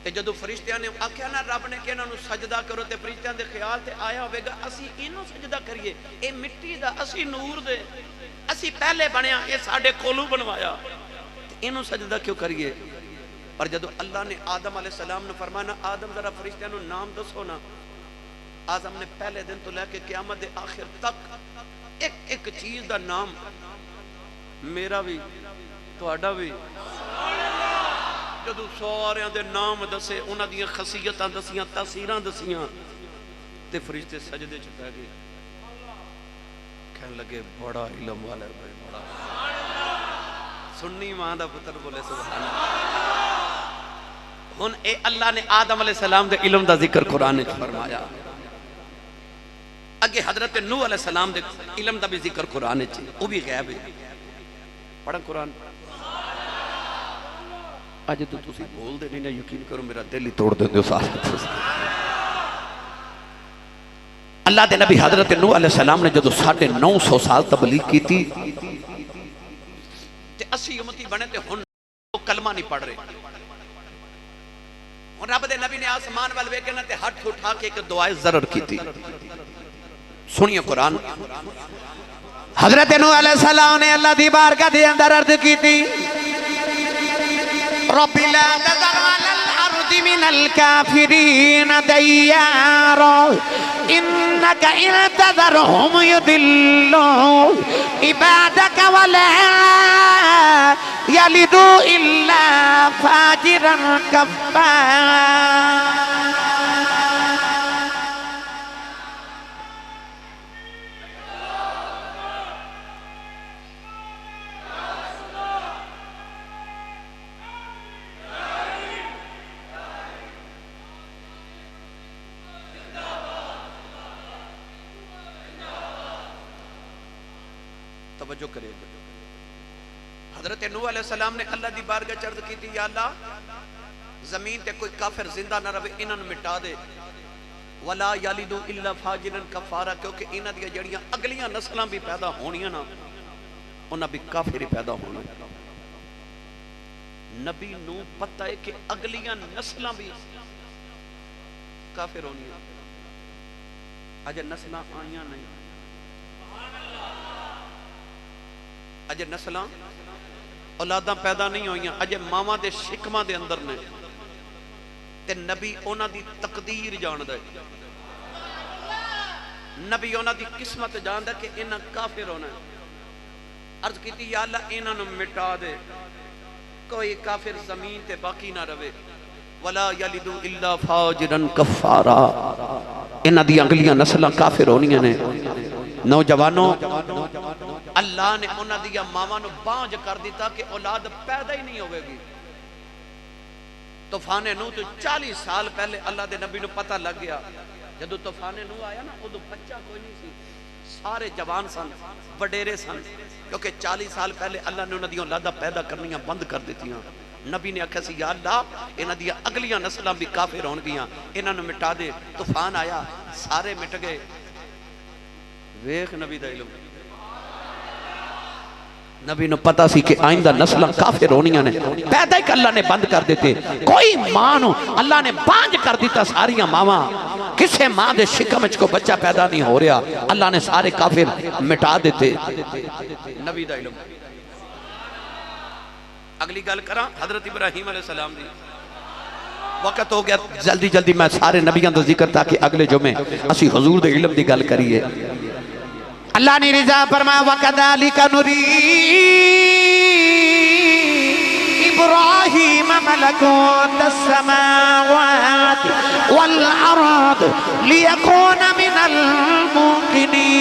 تے جدو فرشتیاں نے آکھیا نا رب نے کہ انہاں نو سجدہ کرو، تے فرشتیاں دے خیال تے آیا ہوئے گا اسی اینوں سجدہ کریے، اے مٹی دا، اسی نور دے، اسی پہلے بنیا، اے ساڑے کولو بنوایا، اینوں سجدہ کیوں کریے؟ اور جدو اللہ نے آدم علیہ السلام نے فرمانا آدم ذرا فرشتیاں نو نام دسو نا، آدم نے پہلے دن تو لے کے قیامت دے آخر تک ایک ایک چیز دا نام، میرا بھی تہاڈا بھی، جدو ساریاں دے نام دسے، انہاں دیاں خاصیتاں دسیاں، تاثیراں دسیاں، تے فرشتے سجدے چ پے گئے، کہنے لگے بڑا علم والا ہے بھائی، بڑا سنی ماں دا پتر بولے سبحان اللہ۔ ہن اے اللہ نے آدم علیہ السلام دے علم دا ذکر قرآن وچ فرمایا، اگے حضرت نوح علیہ السلام دے علم دا بھی ذکر قرآن وچ، وہ بھی غیب ہے، پڑھا قرآن۔ اج تو تسی بول دے نہیں نا، یقین کرو میرا دل ہی توڑ دیندے ہو سارے۔ اللہ دے نبی حضرت نوح علیہ السلام نے جدو 950 سال تبلیغ کی تھی تے 80 امتی بنے تے ہن وہ کلمہ نہیں پڑھ رہے، رب دے نبی نے آسمان وال ویکھنا تے ہاتھ اٹھا کے ایک دعائے ضرر کی تھی، سنیے قرآن. حضرت نوح علیہ السلام نے اللہ دی بارگاہ دے اندر عرض کی تھی رب لا تذر على الارض من الكافرین دیارا انك ان تذرهم يضلوا عبادك ولا يلدوا الا فاجرا كفارا. توجہ کرے. حضرت نوح علیہ السلام نے اللہ دی بارگاہ عرض کی تھی یا اللہ زمین تے کوئی کافر زندہ نہ رہے انہاں مٹا دے ولا یلدوا الا فاجرا کفارا کیونکہ انہاں دی جڑیاں اگلیاں نسلاں بھی پیدا ہونیاں نا انہاں بھی کافر ہی پیدا ہونا. نبی نو پتہ ہے کہ اگلیاں نسلاں بھی کافر ہونیاں. اج نسلاں آئیاں نہیں اجے نسلاں اولاداں پیدا نہیں ہوئیاں اجے ماواں دے شکماں دے اندر نے تے نبی انہاں دی تقدیر جاندا ہے. نبی انہاں دی قسمت جاندا کہ انہاں کافر ہونا ہے. عرض کیتی یا اللہ انہاں نوں مٹا دے کوئی کافر زمین تے باقی نہ رہے ولا یلدوا الا فاجرا کفارا. انہاں دی اگلیاں نسلاں کافر ہونیاں نے. نوجوانوں اللہ نے انہاں دیا ماواں نو بانج کر دیتا کہ اولاد پیدا ہی نہیں ہوئے گی. طوفان نوح تو 40 سال پہلے اللہ دے نبی نو پتہ لگ گیا. جدو طوفان نوح آیا نا ادو بچہ کوئی نہیں سی سارے جوان سن وڈیرے سن کیونکہ 40 سال پہلے اللہ نے انہاں دی اولاداں پیدا کرنیاں بند کر دیتیاں. نبی نے آکھیا سی یا اللہ انہاں دی اگلیاں نسلاں بھی کافر ہون گیاں انہاں نو مٹا دے. طوفان آیا سارے مٹ گئے. ویکھ نبی دا علم. نبی نو پتا سی کہ آئندہ نسلاں کافر ہونیاں نے پیدا ہی اللہ نے بند کر دیتے. کوئی ماں نو اللہ نے بانج کر دیتا ساریاں ماواں کسے ماں دے شکم وچ کو بچہ پیدا نہیں ہو رہا اللہ نے سارے کافر مٹا دیتے. نبی دا علم. اگلی گل کراں حضرت ابراہیم علیہ السلام دی. وقت ہو گیا جلدی جلدی میں سارے نبیوں دا ذکر تاکہ اگلے جمعے اسی حضور دے علم دی گل کریے. اللہ نے رضا فرمایا وَكَذَلِكَ نُرِي إِبْرَاهِيمَ مَلَكُوتَ السَّمَاوَاتِ وَالْأَرْضِ لِيَكُونَ مِنَ الْمُوقِنِينَ.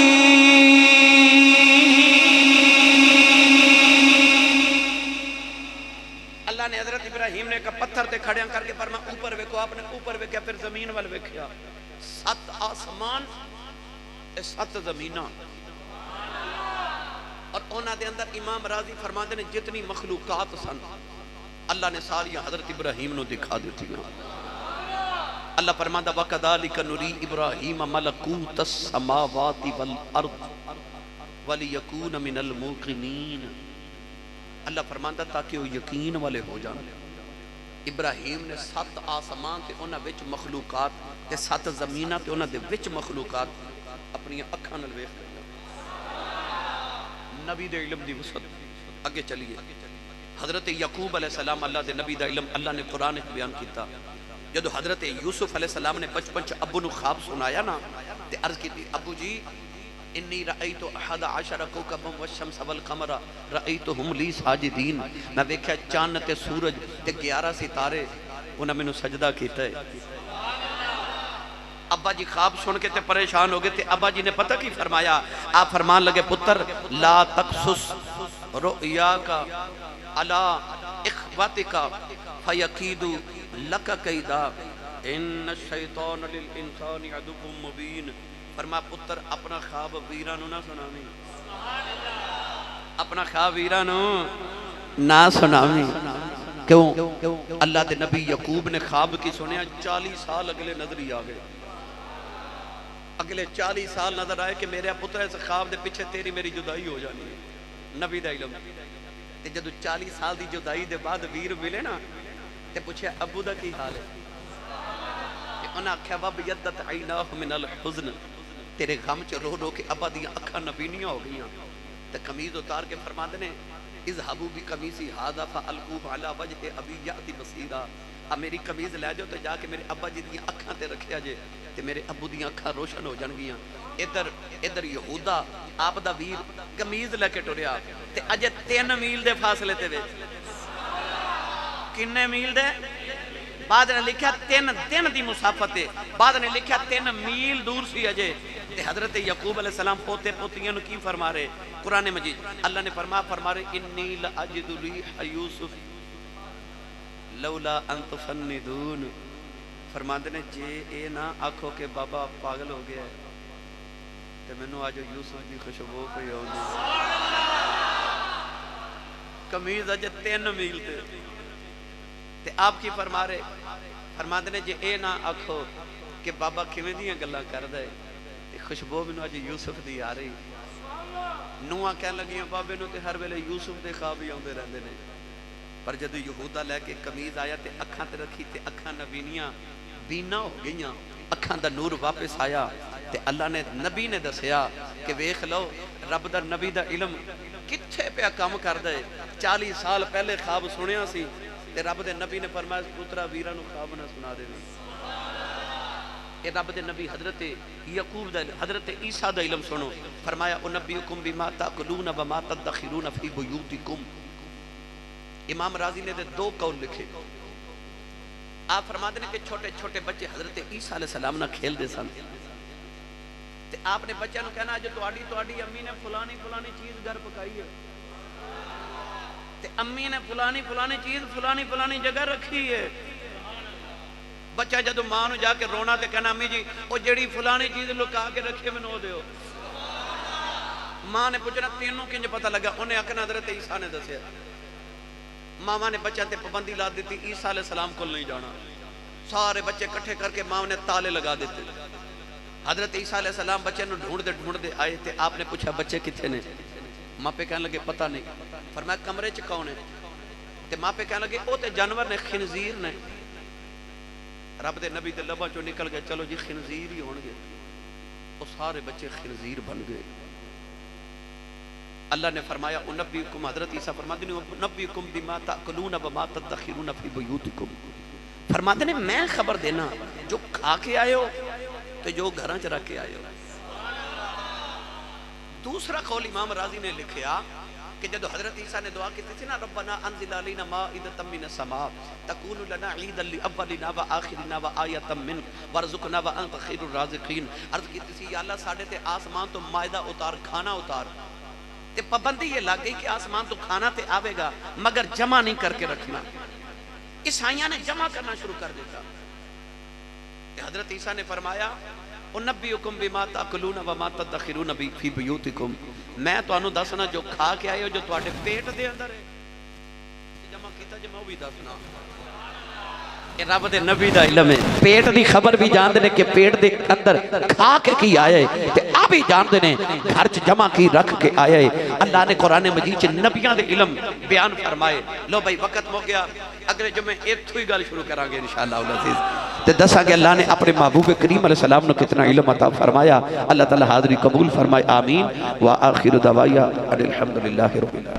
اللہ نے حضرت ابراہیم نے کہا پتھر تے کھڑیاں کر کے فرمایا اوپر ویکھو. آپ نے اوپر ویکھیا پھر زمین وال ویکھیا. 7 آسمان 7 زمیناں اور انہاں دے اندر امام راضی فرماندے نے جتنی مخلوقات سن اللہ نے ساریاں حضرت ابراہیم نو دکھا دیتی. اللہ فرماندا وَكَذَلِكَ نُرِي إِبْرَاهِيمَ مَلَكُوتَ السَّمَاوَاتِ وَالْأَرْضِ وَلِيَكُونَ مِنَ الْمُوقِنِينَ. اللہ فرماندا تاکہ وہ یقین والے ہو جان. ابراہیم نے 7 آسمان تے انہاں وچ مخلوقات تے 7 زمیناں تے انہاں دے وچ مخلوقات اپنی اکھاں نال ویکھ لیا. نبی دے علم دی وسعت. اگے چلیے حضرت یعقوب علیہ السلام اللہ دے نبی دا علم اللہ نے قرآن بیان کیتا. جدو حضرت یوسف علیہ السلام نے بچپن چ ابو نو خواب سنایا نا تے عرض کی ابو جی انی رأیت 11 کوکبا والشمس والقمر رأیتہم لی ساجدین. میں ویکھیا چاند تے سورج تے 11 ستارے انہاں مینوں سجدہ کیتا ہے. ابا جی خواب سن کے تے پریشان ہو گئے تے ابا جی نے پتہ کی فرمایا. آپ فرمان لگے پتر لا تقصص رؤیاک علی اخوتک فیکیدوا لک کیدا ان الشیطان للانسان عدو مبین. فرما پتر اپنا خواب ویراں نو نہ سناویں. اپنا خواب ویراں نو نہ سناویں. کیوں؟ اللہ دے نبی یعقوب نے خواب کی سنیا 40 سال اگلے نظر ہی آ گئے. اگلے 40 سال نظر آئے کہ میرے پتر اس خواب دے پیچھے تیری میری جدائی ہو جانی ہے. نبی دا علم. تے جدو 40 سال دی جدائی دے بعد ویر ملے نا تے پوچھے ابو دا کی حال ہے. تے انہاں آکھیا وَبْيَضَّتْ عَيْنَاهُ مِنَ الْحُزْنِ. تیرے غم چ رو رو کے ابا دیاں اکھاں نبینیاں ہو گئیاں تے قمیض اتار کے فرماندے نے اذهبوا بقمیصی هذا فالقوه على وجه ابی یاتی بصیرا اب میری قمیض لے جاؤ تے جا کے میرے ابا جی دیاں اکھاں تے رکھیا جے تے میرے ابو دیاں اکھاں روشن ہو جان گیاں ادھر یہودا آپ دا ویر قمیض لے کے ٹریا تے اجے 3 میل دے فاصلے تے وے کنے میل دے بعد نے لکھیا 3 دن دی مسافت ہے بعد نے لکھیا 3 میل دور سی اجے تے حضرت یعقوب علیہ السلام پوتے پوتیاں نو کی فرما رہے قرآن مجید اللہ نے فرما رہے انی لأجد ریح یوسف لولا ان تفندون فرماندے نے جے اے نہ آکھو کہ بابا پاگل ہو گیا ہے تے مینوں آج یوسف دی خوشبو پئی آوندی قمیض اج 3 میل تے آپ کی فرما رہے فرماندے نے جے اے نہ آکھو کہ بابا کیویں دیاں گلاں کردا ہے تے خوشبو مینوں اج یوسف دی آ رہی نواں کہن لگیاں بابے نو تے ہر ویلے یوسف دے خواب ہی آندے رہندے نے پر جدوں یہودا لے کے قمیض آیا تے اکھاں تے رکھی تے اکھاں نبینیاں بینا ہو گئیاں اکھاں دا نور واپس آیا تے اللہ نے نبی نے دسیا کہ ویکھ لو رب دا نبی دا علم کتھے پہ کام کردا ہے 40 سال پہلے خواب سنیا سی تے رب دے نبی نے فرمایا پترا ویراں نو خواب نہ سنا دیویں اے رب دے نبی حضرت یعقوب دا حضرت عیسیٰ دا علم سنو فرمایا انبئکم بما تاکلون وما تدخرون فی بیوتکم امام راضی نے 2 قول لکھے آپ فرماتے ہیں کہ چھوٹے چھوٹے بچے حضرت عیسیٰ علیہ السلام نہ کھیل دے سن تے آپ نے بچے نو کہنا جو تواڈی امی نے فلانی چیز گھر پکائی ہے تے امی نے فلانی چیز فلانی جگہ رکھی ہے بچہ جدو ماں نو جا کے رونا تے کہنا امی جی وہ جڑی فلانی چیز لکا کے رکھے میں نو دیو ماں نے پوچھنا تینوں کنج پتہ لگا انہیں آکھنا حضرت عیسیٰ نے دسیا ماما نے بچہ تے پابندی لا دیتی عیسیٰ علیہ السلام کو نہیں جانا سارے بچے کٹھے کر کے ماں نے تالے لگا دیتے حضرت عیسیٰ علیہ السلام بچے نو ڈھونڈ دے آئے تھے آپ نے پوچھا بچے کتھے نے ماں پہ کہنے لگے پتہ نہیں فرمایا کمرے چ کون ہے تے ماں پہ کہنے لگے او تے جانور نے خنزیر نے رب دے نبی دے لباں چوں نکل گئے چلو جی خنزیر ہی ہون گے وہ سارے بچے خنزیر بن گئے اللہ نے فرمایا انبئکم حضرت عیسیٰ فرماتے ہیں انبئکم بما تاکلون وما تدخرون فی بیوتکم فرماتے ہیں میں خبر دینا جو کھا کے آئے ہو تو جو گھراں چ رکھ کے آئے ہو دوسرا قول امام راضی نے لکھیا کہ جب حضرت عیسیٰ نے دعا کی تھی نا ربنا انزل علینا مائدۃ من السماء تکون لنا عیدا لاولنا وآخرنا وآیۃ منک وارزقنا وانت خیر الرازقین عرض کی تھی یا اللہ ساڈے تے آسمان تو مائدہ اتار کھانا اتار تے پابندی یہ لگ گئی کہ آسمان تو کھانا تے آوے گا مگر جمع نہیں کر کے رکھنا عیسائیاں نے جمع کرنا شروع کر دیتا حضرت عیسیٰ نے فرمایا انبئکم بما تاکلون وما تدخرون فی بیوتکم میں تو انہوں دسنا جو کھا کے آئے ہو جو تواڈے پیٹ دے اندر ہے جمع کیتا جمع بھی دسنا کہ رب دے نبی دا علم ہے پیٹ دی خبر بھی جان دے کہ پیٹ دے اندر کھا کے کی آیا ہے تے آپ بھی جان دے گھر چ جمع کی رکھ کے آیا ہے اللہ نے قرآن مجید چ نبیاں دے علم بیان فرمائے لو بھائی وقت ہو گیا اگلے جمعے ایتھوں ہی گل شروع کریں گے انشاءاللہ العزیز تے دساں کہ اللہ نے اپنے محبوب کریم علیہ السلام نے کتنا علم عطا فرمایا اللہ تعالی حاضری قبول فرمائے آمین وآخر دعوایا الحمدللہ رب العالمین